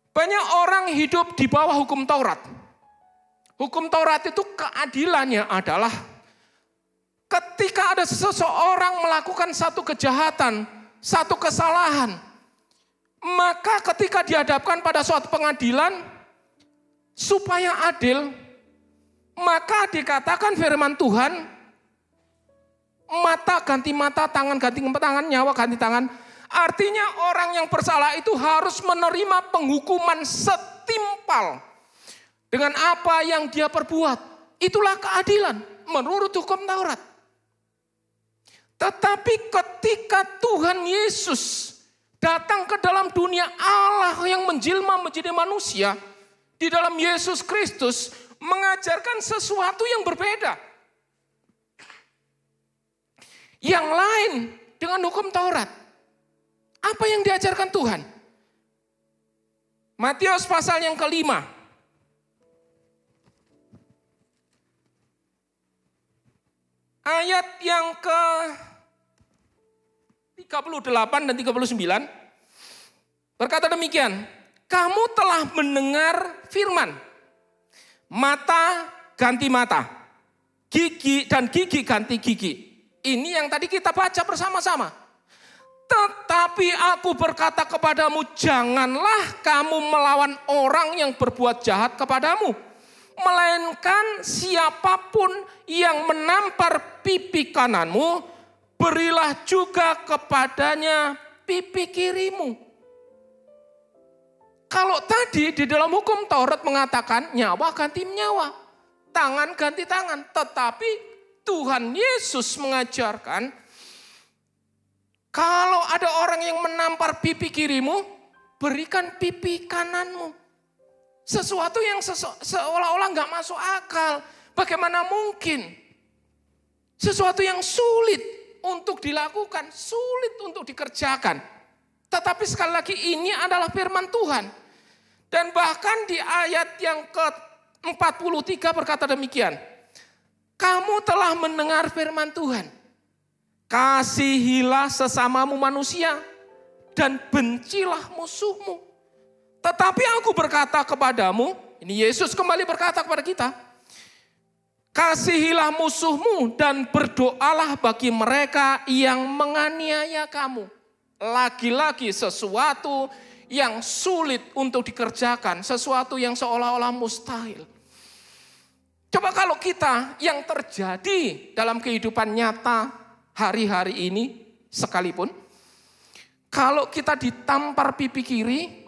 banyak orang hidup di bawah hukum Taurat. Hukum Taurat itu keadilannya adalah ketika ada seseorang melakukan satu kejahatan, satu kesalahan, maka ketika dihadapkan pada suatu pengadilan, supaya adil, maka dikatakan firman Tuhan, mata ganti mata, tangan ganti tangan, nyawa ganti tangan. Artinya orang yang bersalah itu harus menerima penghukuman setimpal dengan apa yang dia perbuat. Itulah keadilan menurut hukum Taurat. Tetapi ketika Tuhan Yesus datang ke dalam dunia, Allah yang menjelma menjadi manusia, di dalam Yesus Kristus mengajarkan sesuatu yang berbeda. Yang lain dengan hukum Taurat. Apa yang diajarkan Tuhan? Matius pasal yang ke-5. Ayat yang ke-38 dan 39 berkata demikian. Kamu telah mendengar firman, mata ganti mata, gigi dan gigi ganti gigi. Ini yang tadi kita baca bersama-sama. Tetapi aku berkata kepadamu, janganlah kamu melawan orang yang berbuat jahat kepadamu. Melainkan siapapun yang menampar pipi kananmu, berilah juga kepadanya pipi kirimu. Kalau tadi di dalam hukum Taurat mengatakan nyawa ganti nyawa, tangan ganti tangan. Tetapi Tuhan Yesus mengajarkan, kalau ada orang yang menampar pipi kirimu, berikan pipi kananmu. Sesuatu yang seolah-olah nggak masuk akal. Bagaimana mungkin? Sesuatu yang sulit untuk dilakukan, sulit untuk dikerjakan. Tetapi sekali lagi ini adalah firman Tuhan. Dan bahkan di ayat yang ke-43 berkata demikian. Kamu telah mendengar firman Tuhan. Kasihilah sesamamu manusia dan bencilah musuhmu. Tetapi aku berkata kepadamu, ini Yesus kembali berkata kepada kita, Kasihilah musuhmu dan berdoalah bagi mereka yang menganiaya kamu. Lagi-lagi sesuatu yang sulit untuk dikerjakan, sesuatu yang seolah-olah mustahil. Coba kalau kita yang terjadi dalam kehidupan nyata hari-hari ini sekalipun, kalau kita ditampar pipi kiri,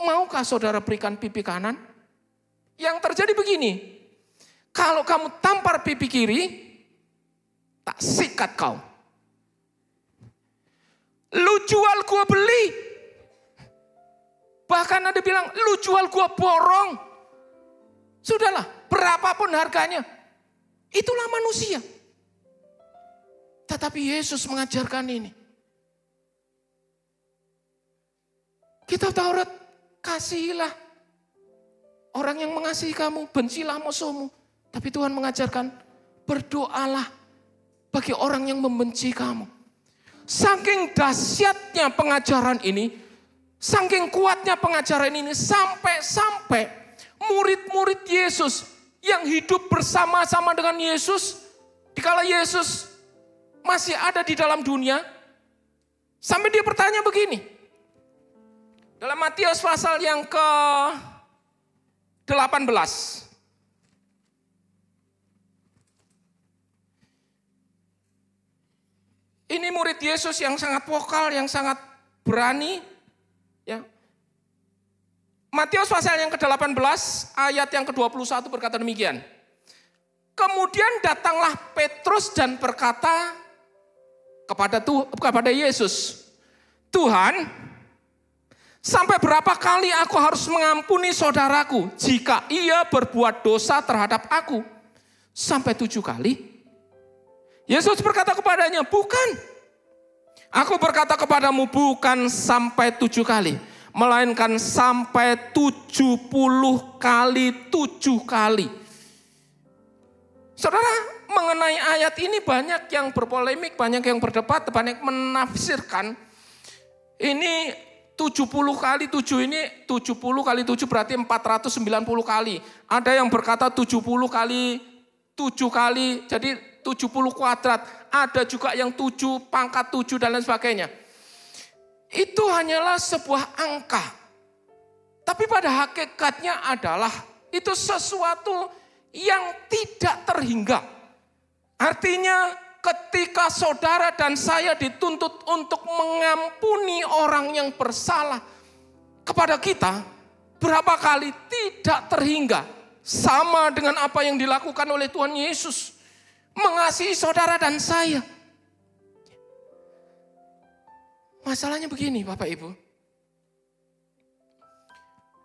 maukah saudara berikan pipi kanan? Yang terjadi begini, kalau kamu tampar pipi kiri, tak sikat kau. Lu jual gua beli. Bahkan ada bilang, lu jual gua borong. Sudahlah, berapapun harganya. Itulah manusia. Tetapi Yesus mengajarkan ini. Kitab Taurat, kasihilah orang yang mengasihi kamu, bencilah musuhmu. Tapi Tuhan mengajarkan, berdoalah bagi orang yang membenci kamu. Saking dahsyatnya pengajaran ini, saking kuatnya pengajaran ini, sampai-sampai murid-murid Yesus yang hidup bersama-sama dengan Yesus, dikala Yesus masih ada di dalam dunia, sampai dia bertanya begini. Dalam Matius pasal yang ke-18. Ini murid Yesus yang sangat vokal, yang sangat berani. Ya. Matius pasal yang ke-18 ayat yang ke-21 berkata demikian. Kemudian datanglah Petrus dan berkata kepada Yesus, Tuhan, sampai berapa kali aku harus mengampuni saudaraku jika ia berbuat dosa terhadap aku? Sampai 7 kali? Yesus berkata kepadanya, bukan. Aku berkata kepadamu bukan sampai 7 kali. Melainkan sampai 70 kali 7 kali. Saudara, mengenai ayat ini banyak yang berpolemik, banyak yang berdebat, banyak menafsirkan. Ini 70 kali 7 ini, 70 kali 7 berarti 490 kali. Ada yang berkata 70 kali 7 kali, jadi 70 kuadrat. Ada juga yang 7 pangkat 7 dan lain sebagainya. Itu hanyalah sebuah angka. Tapi pada hakikatnya adalah itu sesuatu yang tidak terhingga. Artinya ketika saudara dan saya dituntut untuk mengampuni orang yang bersalah kepada kita, berapa kali tidak terhingga. Sama dengan apa yang dilakukan oleh Tuhan Yesus. Mengasihi saudara dan saya. Masalahnya begini Bapak Ibu.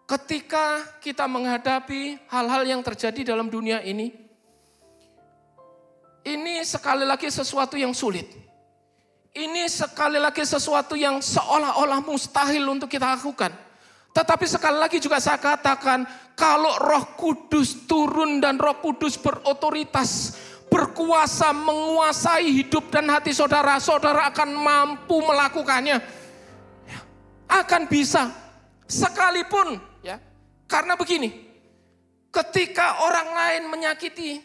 Ketika kita menghadapi hal-hal yang terjadi dalam dunia ini sekali lagi sesuatu yang sulit. Ini sekali lagi sesuatu yang seolah-olah mustahil untuk kita lakukan. Tetapi sekali lagi juga saya katakan, kalau Roh Kudus turun dan Roh Kudus berotoritas, berkuasa menguasai hidup dan hati saudara, saudara akan mampu melakukannya. Akan bisa. Sekalipun, ya. Karena begini, ketika orang lain menyakiti,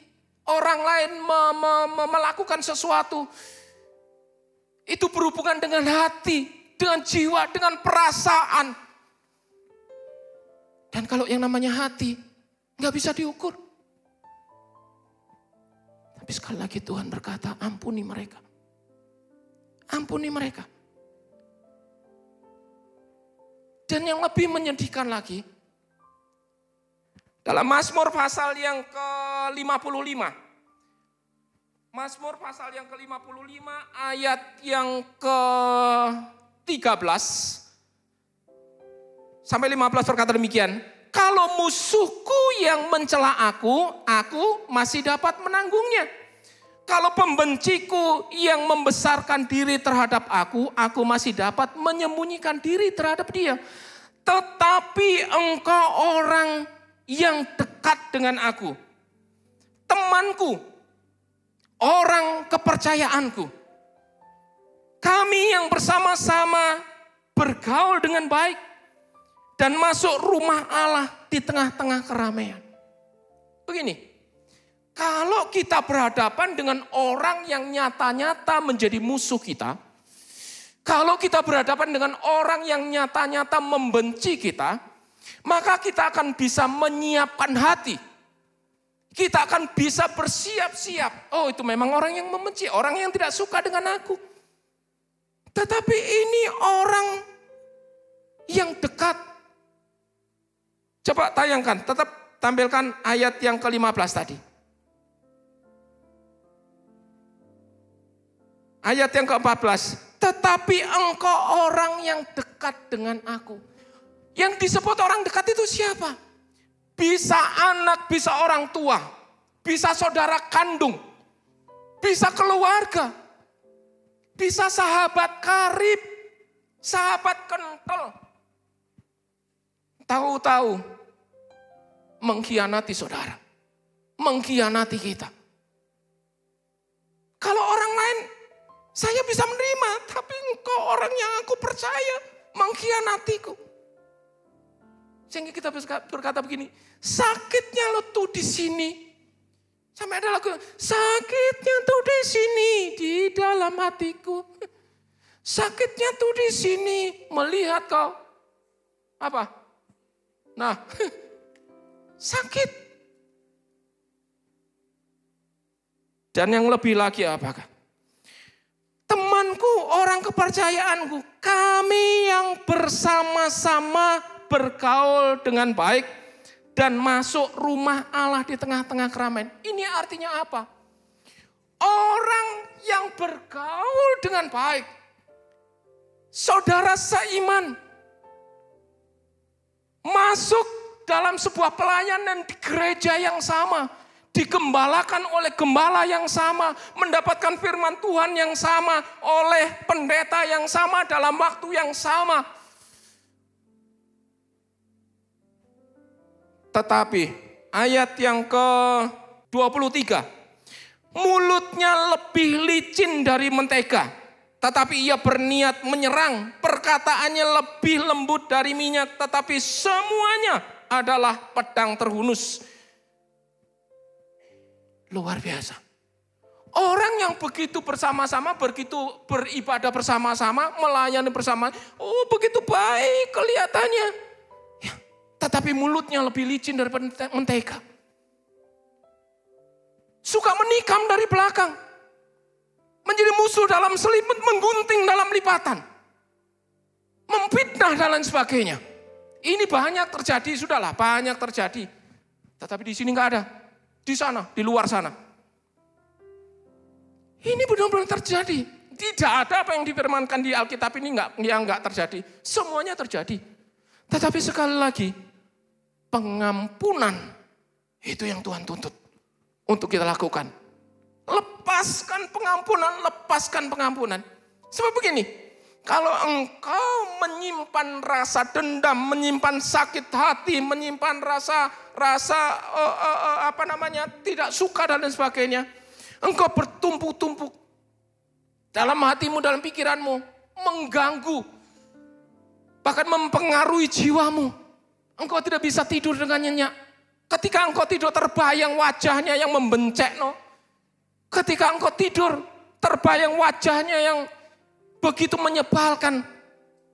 orang lain melakukan sesuatu, itu berhubungan dengan hati, dengan jiwa, dengan perasaan. Dan kalau yang namanya hati, nggak bisa diukur. Tapi sekali lagi Tuhan berkata, ampuni mereka. Ampuni mereka. Dan yang lebih menyedihkan lagi, dalam Mazmur pasal yang ke-55. Mazmur pasal yang ke-55 ayat yang ke-13 sampai 15 berkata demikian. Kalau musuhku yang mencela aku masih dapat menanggungnya. Kalau pembenciku yang membesarkan diri terhadap aku masih dapat menyembunyikan diri terhadap dia. Tetapi engkau orang yang dekat dengan aku, temanku, orang kepercayaanku. Kami yang bersama-sama bergaul dengan baik dan masuk rumah Allah di tengah-tengah keramaian. Begini, Kalau kita berhadapan dengan orang yang nyata-nyata menjadi musuh kita, kalau kita berhadapan dengan orang yang nyata-nyata membenci kita, maka kita akan bisa menyiapkan hati. Kita akan bisa bersiap-siap. Oh, itu memang orang yang membenci, orang yang tidak suka dengan aku. Tetapi ini orang yang dekat. Coba tayangkan, tetap tampilkan ayat yang ke-15 tadi. Ayat yang ke-14. Tetapi engkau orang yang dekat dengan aku. Yang disebut orang dekat itu siapa? Bisa anak, bisa orang tua. Bisa saudara kandung. Bisa keluarga. Bisa sahabat karib. Sahabat kental. Tahu-tahu mengkhianati saudara. Mengkhianati kita. Kalau orang lain saya bisa menerima, tapi engkau orang yang aku percaya mengkhianatiku. Sehingga kita berkata begini, sakitnya lo tuh di sini. Sampai ada lagu, sakitnya tuh di sini di dalam hatiku. Sakitnya tuh di sini melihat kau. Apa? Nah, sakit. Dan yang lebih lagi apakah? Temanku, orang kepercayaanku, kami yang bersama-sama bergaul dengan baik dan masuk rumah Allah di tengah-tengah keramaian. Ini artinya apa? Orang yang bergaul dengan baik, saudara seiman, masuk dalam sebuah pelayanan di gereja yang sama, digembalakan oleh gembala yang sama, mendapatkan firman Tuhan yang sama, oleh pendeta yang sama dalam waktu yang sama. Tetapi ayat yang ke-23, mulutnya lebih licin dari mentega, tetapi ia berniat menyerang, perkataannya lebih lembut dari minyak, tetapi semuanya adalah pedang terhunus. Luar biasa. Orang yang begitu bersama-sama, begitu beribadah bersama-sama, melayani bersama, oh begitu baik kelihatannya. Ya, tetapi mulutnya lebih licin daripada mentega. Suka menikam dari belakang. Menjadi musuh dalam selimut, menggunting dalam lipatan. Memfitnah dan lain sebagainya. Ini banyak terjadi, sudahlah banyak terjadi. Tetapi di sini enggak ada. Di sana, di luar sana. Ini benar-benar terjadi. Tidak ada apa yang difirmankan di Alkitab ini enggak terjadi. Semuanya terjadi. Tetapi sekali lagi, pengampunan itu yang Tuhan tuntut untuk kita lakukan. Lepaskan pengampunan, lepaskan pengampunan. Sebab begini, kalau engkau menyimpan rasa dendam, menyimpan sakit hati, menyimpan rasa tidak suka dan lain sebagainya, engkau bertumpuk-tumpuk dalam hatimu, dalam pikiranmu, mengganggu, bahkan mempengaruhi jiwamu. Engkau tidak bisa tidur dengan nyenyak. Ketika engkau tidur terbayang wajahnya yang membencek, ketika engkau tidur terbayang wajahnya yang begitu menyebalkan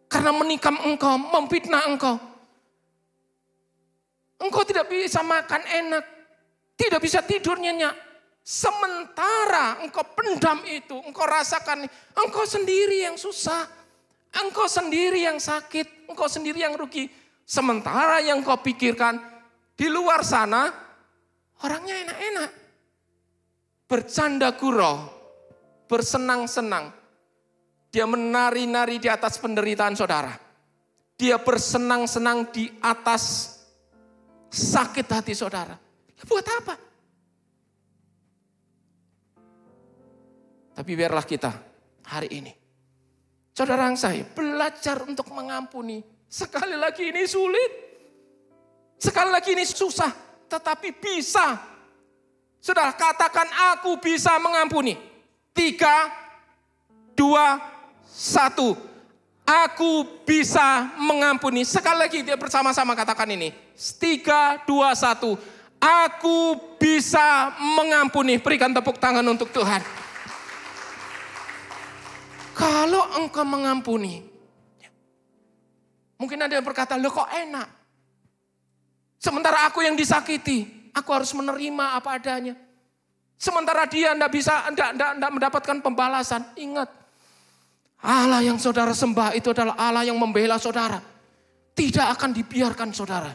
karena menikam engkau, memfitnah engkau. Engkau tidak bisa makan enak, tidak bisa tidur nyenyak. Sementara engkau pendam itu, engkau rasakan, engkau sendiri yang susah, engkau sendiri yang sakit, engkau sendiri yang rugi. Sementara yang kau pikirkan di luar sana, orangnya enak-enak, bercanda gurau, bersenang-senang. Dia menari-nari di atas penderitaan saudara. Dia bersenang-senang di atas sakit hati saudara. Buat apa? Tapi biarlah kita hari ini, saudara yang saya, belajar untuk mengampuni. Sekali lagi ini sulit. Sekali lagi ini susah. Tetapi bisa. Saudara katakan, aku bisa mengampuni. 3, 2, 1. Aku bisa mengampuni. Sekali lagi dia bersama-sama katakan ini. 3, 2, 1. Aku bisa mengampuni. Berikan tepuk tangan untuk Tuhan. Kalau engkau mengampuni, mungkin ada yang berkata, loh kok enak? Sementara aku yang disakiti, aku harus menerima apa adanya. Sementara dia tidak mendapatkan pembalasan. Ingat, Allah yang saudara sembah itu adalah Allah yang membela saudara. Tidak akan dibiarkan saudara.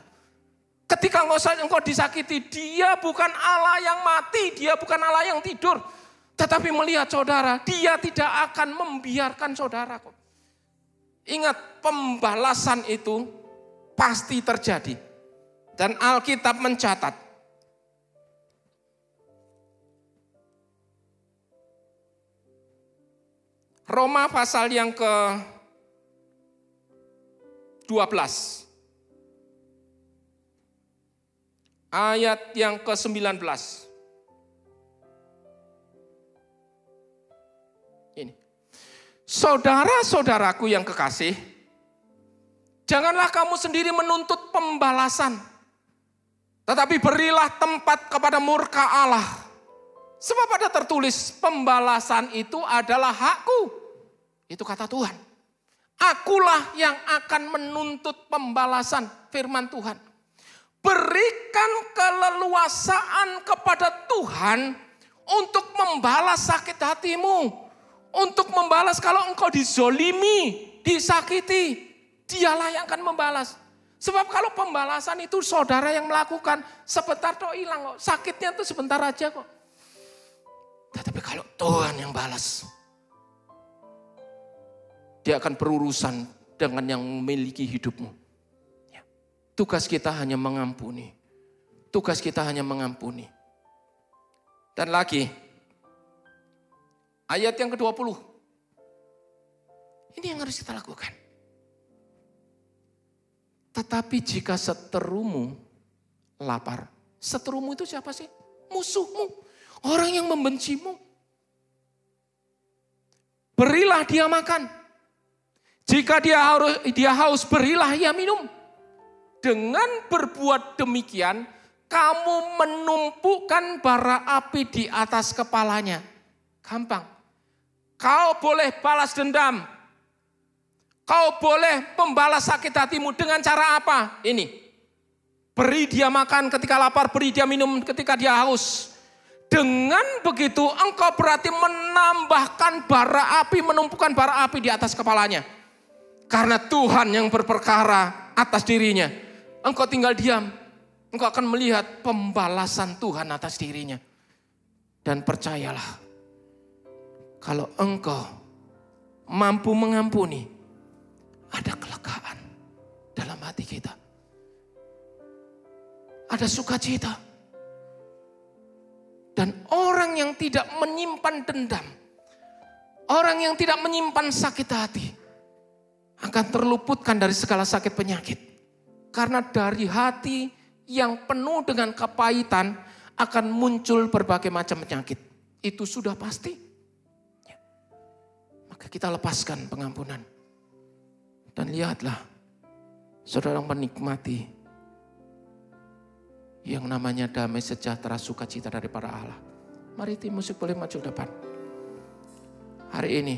Ketika engkau disakiti, dia bukan Allah yang mati, dia bukan Allah yang tidur. Tetapi melihat saudara, dia tidak akan membiarkan saudara kok. Ingat, pembalasan itu pasti terjadi. Dan Alkitab mencatat. Roma pasal yang ke-12. Ayat yang ke-19. Ini. Saudara-saudaraku yang kekasih, janganlah kamu sendiri menuntut pembalasan, tetapi berilah tempat kepada murka Allah. Sebab ada tertulis, pembalasan itu adalah hakku. Itu kata Tuhan. Akulah yang akan menuntut pembalasan, firman Tuhan. Berikan keleluasaan kepada Tuhan untuk membalas sakit hatimu. Untuk membalas kalau engkau dizolimi, disakiti. Dialah yang akan membalas. Sebab kalau pembalasan itu saudara yang melakukan, sebentar toh hilang kok. Sakitnya tuh sebentar aja kok. Tetapi kalau Tuhan yang balas, dia akan berurusan dengan yang memiliki hidupmu. Ya. Tugas kita hanya mengampuni. Tugas kita hanya mengampuni. Dan lagi, ayat yang ke-20. Ini yang harus kita lakukan. Tetapi jika seterumu lapar. Seterumu itu siapa sih? Musuhmu. Orang yang membencimu. Berilah dia makan. Jika dia haus, berilah ia minum. Dengan berbuat demikian, kamu menumpukan bara api di atas kepalanya. Gampang. Kau boleh balas dendam. Kau boleh membalas sakit hatimu dengan cara apa? Ini. Beri dia makan ketika lapar, beri dia minum ketika dia haus. Dengan begitu engkau berarti menambahkan bara api, menumpukan bara api di atas kepalanya. Karena Tuhan yang berperkara atas dirinya. Engkau tinggal diam. Engkau akan melihat pembalasan Tuhan atas dirinya. Dan percayalah. Kalau engkau mampu mengampuni, ada kelegaan dalam hati kita. Ada sukacita. Dan orang yang tidak menyimpan dendam, orang yang tidak menyimpan sakit hati, akan terluputkan dari segala sakit penyakit. Karena dari hati yang penuh dengan kepahitan akan muncul berbagai macam penyakit. Itu sudah pasti. Ya. Maka kita lepaskan pengampunan. Dan lihatlah, saudara menikmati yang namanya damai sejahtera sukacita daripada Allah. Mari tim musik boleh maju depan. Hari ini,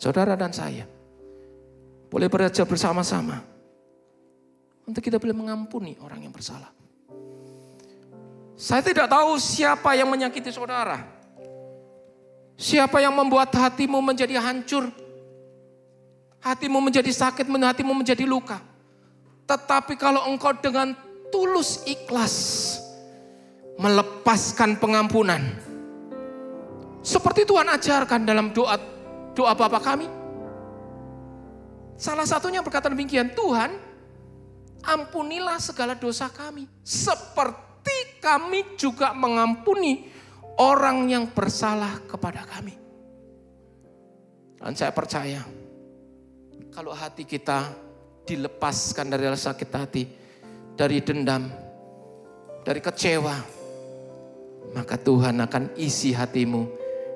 saudara dan saya boleh belajar bersama-sama untuk kita boleh mengampuni orang yang bersalah. Saya tidak tahu siapa yang menyakiti saudara. Siapa yang membuat hatimu menjadi hancur. Hatimu menjadi sakit, hatimu menjadi luka. Tetapi kalau engkau dengan tulus ikhlas melepaskan pengampunan. Seperti Tuhan ajarkan dalam doa Bapa kami. Salah satunya berkata demikian, Tuhan ampunilah segala dosa kami. Seperti kami juga mengampuni orang yang bersalah kepada kami. Dan saya percaya kalau hati kita dilepaskan dari sakit hati, dari dendam, dari kecewa, maka Tuhan akan isi hatimu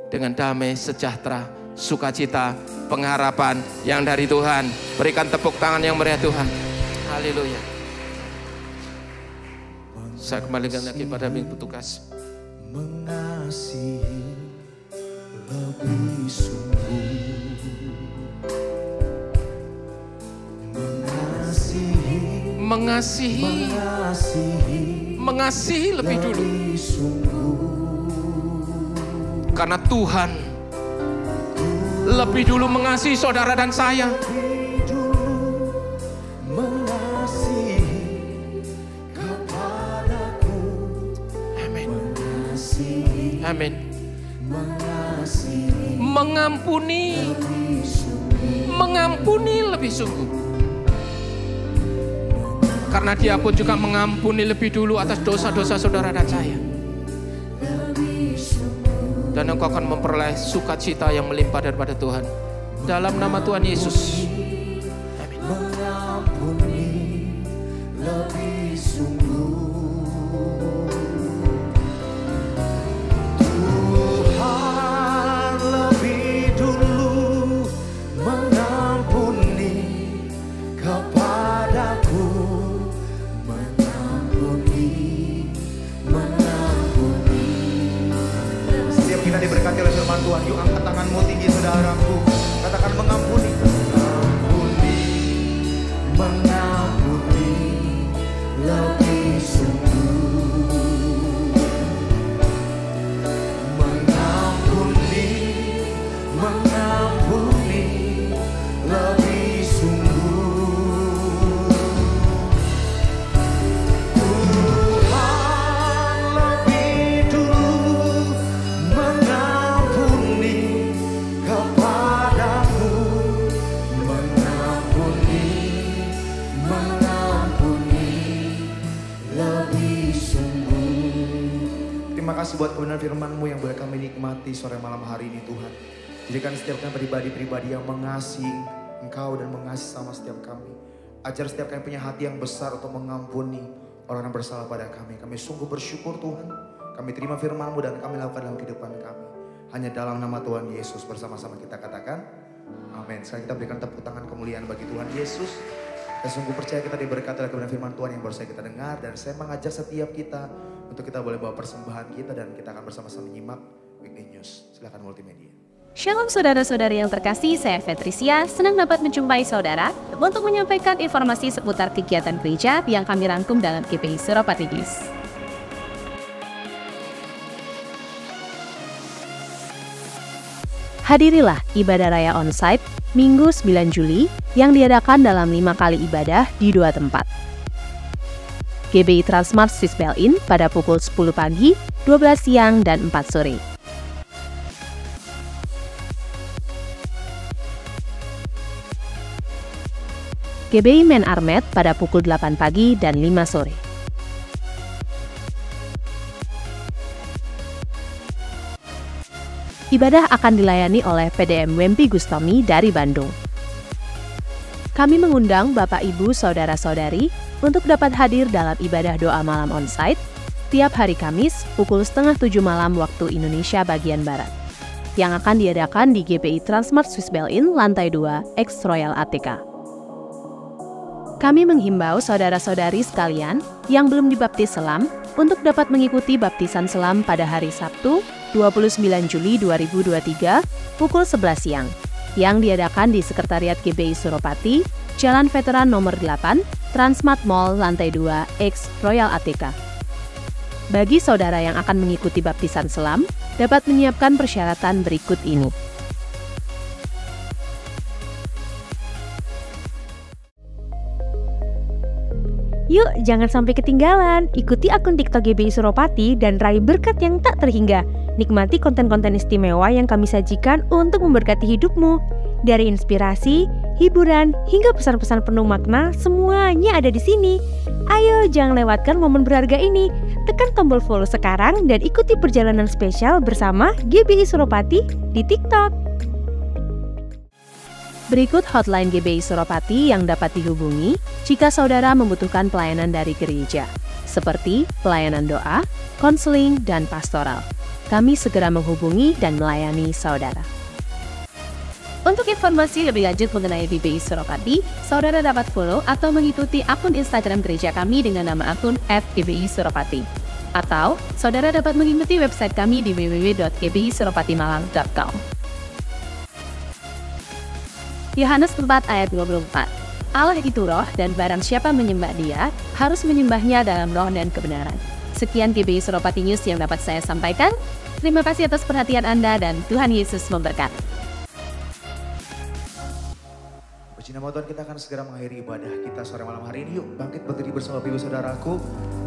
dengan damai, sejahtera, sukacita, pengharapan yang dari Tuhan. Berikan tepuk tangan yang meriah Tuhan. Haleluya. Saya kembalikan lagi pada minggu tugas.
Mengasihi lebih sungguh,
mengasihi lebih dulu. Karena Tuhan lebih dulu mengasihi saudara dan saya. Amin. Amin. Mengampuni lebih sungguh. Karena Dia pun juga mengampuni lebih dulu atas dosa-dosa saudara dan saya. Dan engkau akan memperoleh sukacita yang melimpah daripada Tuhan. Dalam nama Tuhan Yesus. Amin.
Mengampuni lebih sungguh. Tuhan lebih dulu mengampuni kepadaku. Setiap kita diberkati oleh firman Tuhan, yuk angkat tanganmu tinggi saudaraku. Katakan mengampuni, mengampuni lebih sungguh. Mengampuni lebih sungguh. Tuhan lebih dulu mengampuni kepadaku. Mengampuni lebih sungguh. Terima kasih buat kebenaran firman-Mu yang boleh kami nikmati sore malam hari ini Tuhan. Jadikan setiap kami pribadi-pribadi yang mengasihi Engkau dan mengasihi sama setiap kami. Ajar setiap kami punya hati yang besar untuk mengampuni orang yang bersalah pada kami. Kami sungguh bersyukur Tuhan. Kami terima firman-Mu dan kami lakukan dalam kehidupan kami. Hanya dalam nama Tuhan Yesus bersama-sama kita katakan amin. Sekarang kita berikan tepuk tangan kemuliaan bagi Tuhan Yesus. Saya sungguh percaya kita diberkati oleh kebenaran firman Tuhan yang baru saja kita dengar. Dan saya mengajak setiap kita untuk kita boleh bawa persembahan kita. Dan kita akan bersama-sama menyimak Weekly News. Silakan multimedia.
Shalom saudara-saudari yang terkasih, saya Patricia, senang dapat menjumpai saudara untuk menyampaikan informasi seputar kegiatan gereja yang kami rangkum dalam GPI Suropati News. Hadirilah ibadah raya onsite Minggu 9 Juli yang diadakan dalam 5 kali ibadah di 2 tempat. GBI Transmart Swiss Bell-In pada pukul 10 pagi, 12 siang, dan 4 sore. GBI Men Armet pada pukul 8 pagi dan 5 sore. Ibadah akan dilayani oleh PDM Wempi Gustomi dari Bandung. Kami mengundang Bapak Ibu Saudara-saudari untuk dapat hadir dalam ibadah doa malam onsite setiap hari Kamis pukul 6:30 malam waktu Indonesia bagian Barat yang akan diadakan di GPI Transmart Swiss Bell-In lantai 2 X Royal ATK. Kami menghimbau saudara-saudari sekalian yang belum dibaptis selam untuk dapat mengikuti baptisan selam pada hari Sabtu 29 Juli 2023 pukul 11 siang yang diadakan di Sekretariat GBI Suropati, Jalan Veteran nomor 8, Transmart Mall lantai 2 X Royal ATK. Bagi saudara yang akan mengikuti baptisan selam, dapat menyiapkan persyaratan berikut ini. Yuk, jangan sampai ketinggalan. Ikuti akun TikTok GBI Suropati dan raih berkat yang tak terhingga. Nikmati konten-konten istimewa yang kami sajikan untuk memberkati hidupmu. Dari inspirasi, hiburan, hingga pesan-pesan penuh makna, semuanya ada di sini. Ayo, jangan lewatkan momen berharga ini. Tekan tombol follow sekarang dan ikuti perjalanan spesial bersama GBI Suropati di TikTok. Berikut hotline GBI Suropati yang dapat dihubungi jika saudara membutuhkan pelayanan dari gereja, seperti pelayanan doa, konseling, dan pastoral. Kami segera menghubungi dan melayani saudara.
Untuk informasi lebih lanjut mengenai GBI Suropati, saudara dapat follow atau mengikuti akun Instagram gereja kami dengan nama akun @GBI Suropati. Atau, saudara dapat mengikuti website kami di www.gbisuropatimalang.com. Yohanes 4 ayat 24. Allah itu roh dan barang siapa menyembah dia, harus menyembahnya dalam roh dan kebenaran. Sekian GBI Suropati News yang dapat saya sampaikan. Terima kasih atas perhatian Anda dan Tuhan Yesus memberkati.
Puji nama Tuhan, kita akan segera mengakhiri ibadah kita sore malam hari ini. Yuk bangkit berdiri bersama ibu saudaraku.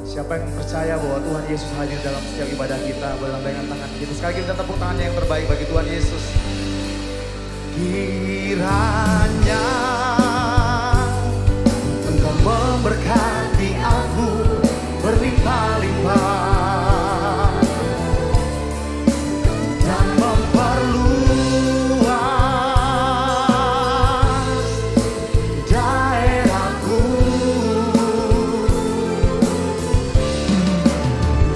Siapa yang percaya bahwa Tuhan Yesus hadir dalam setiap ibadah kita, boleh lambaikan tangan kita. Sekali lagi kita tepuk tangannya yang terbaik bagi Tuhan Yesus. Kiranya Engkau memberkati aku berlimpah-limpah dan memperluas daerahku,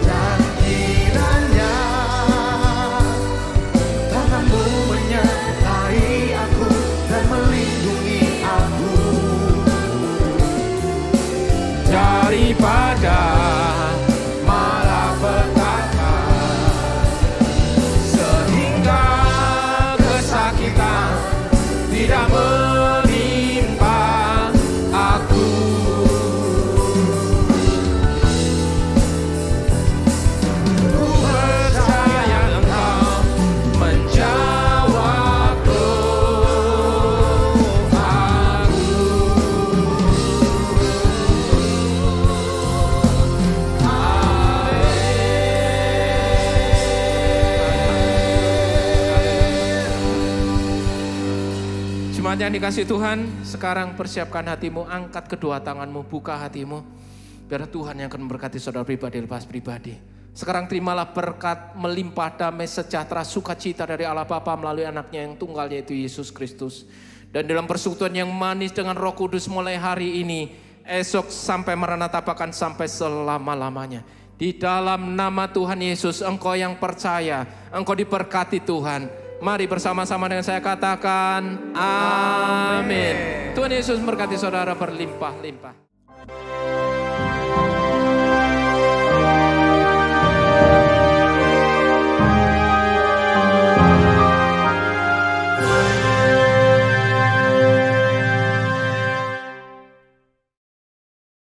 dan kiranya tanganmu menyertai aku dan melindungi aku
daripada malapetaka, sehingga kesakitan tidak menimpa aku. Ku percaya Engkau menjawab doaku. Jemaat yang dikasih Tuhan, sekarang persiapkan hatimu, angkat kedua tanganmu, buka hatimu. Biar Tuhan yang akan memberkati saudara pribadi lepas pribadi. Sekarang terimalah berkat melimpah damai sejahtera sukacita dari Allah Bapa melalui anaknya yang tunggal yaitu Yesus Kristus. Dan dalam persekutuan yang manis dengan Roh Kudus mulai hari ini, esok sampai Maranatha bahkan sampai selama-lamanya. Di dalam nama Tuhan Yesus, engkau yang percaya, engkau diberkati Tuhan. Mari bersama-sama dengan saya katakan, amin. Tuhan Yesus memberkati saudara berlimpah-limpah.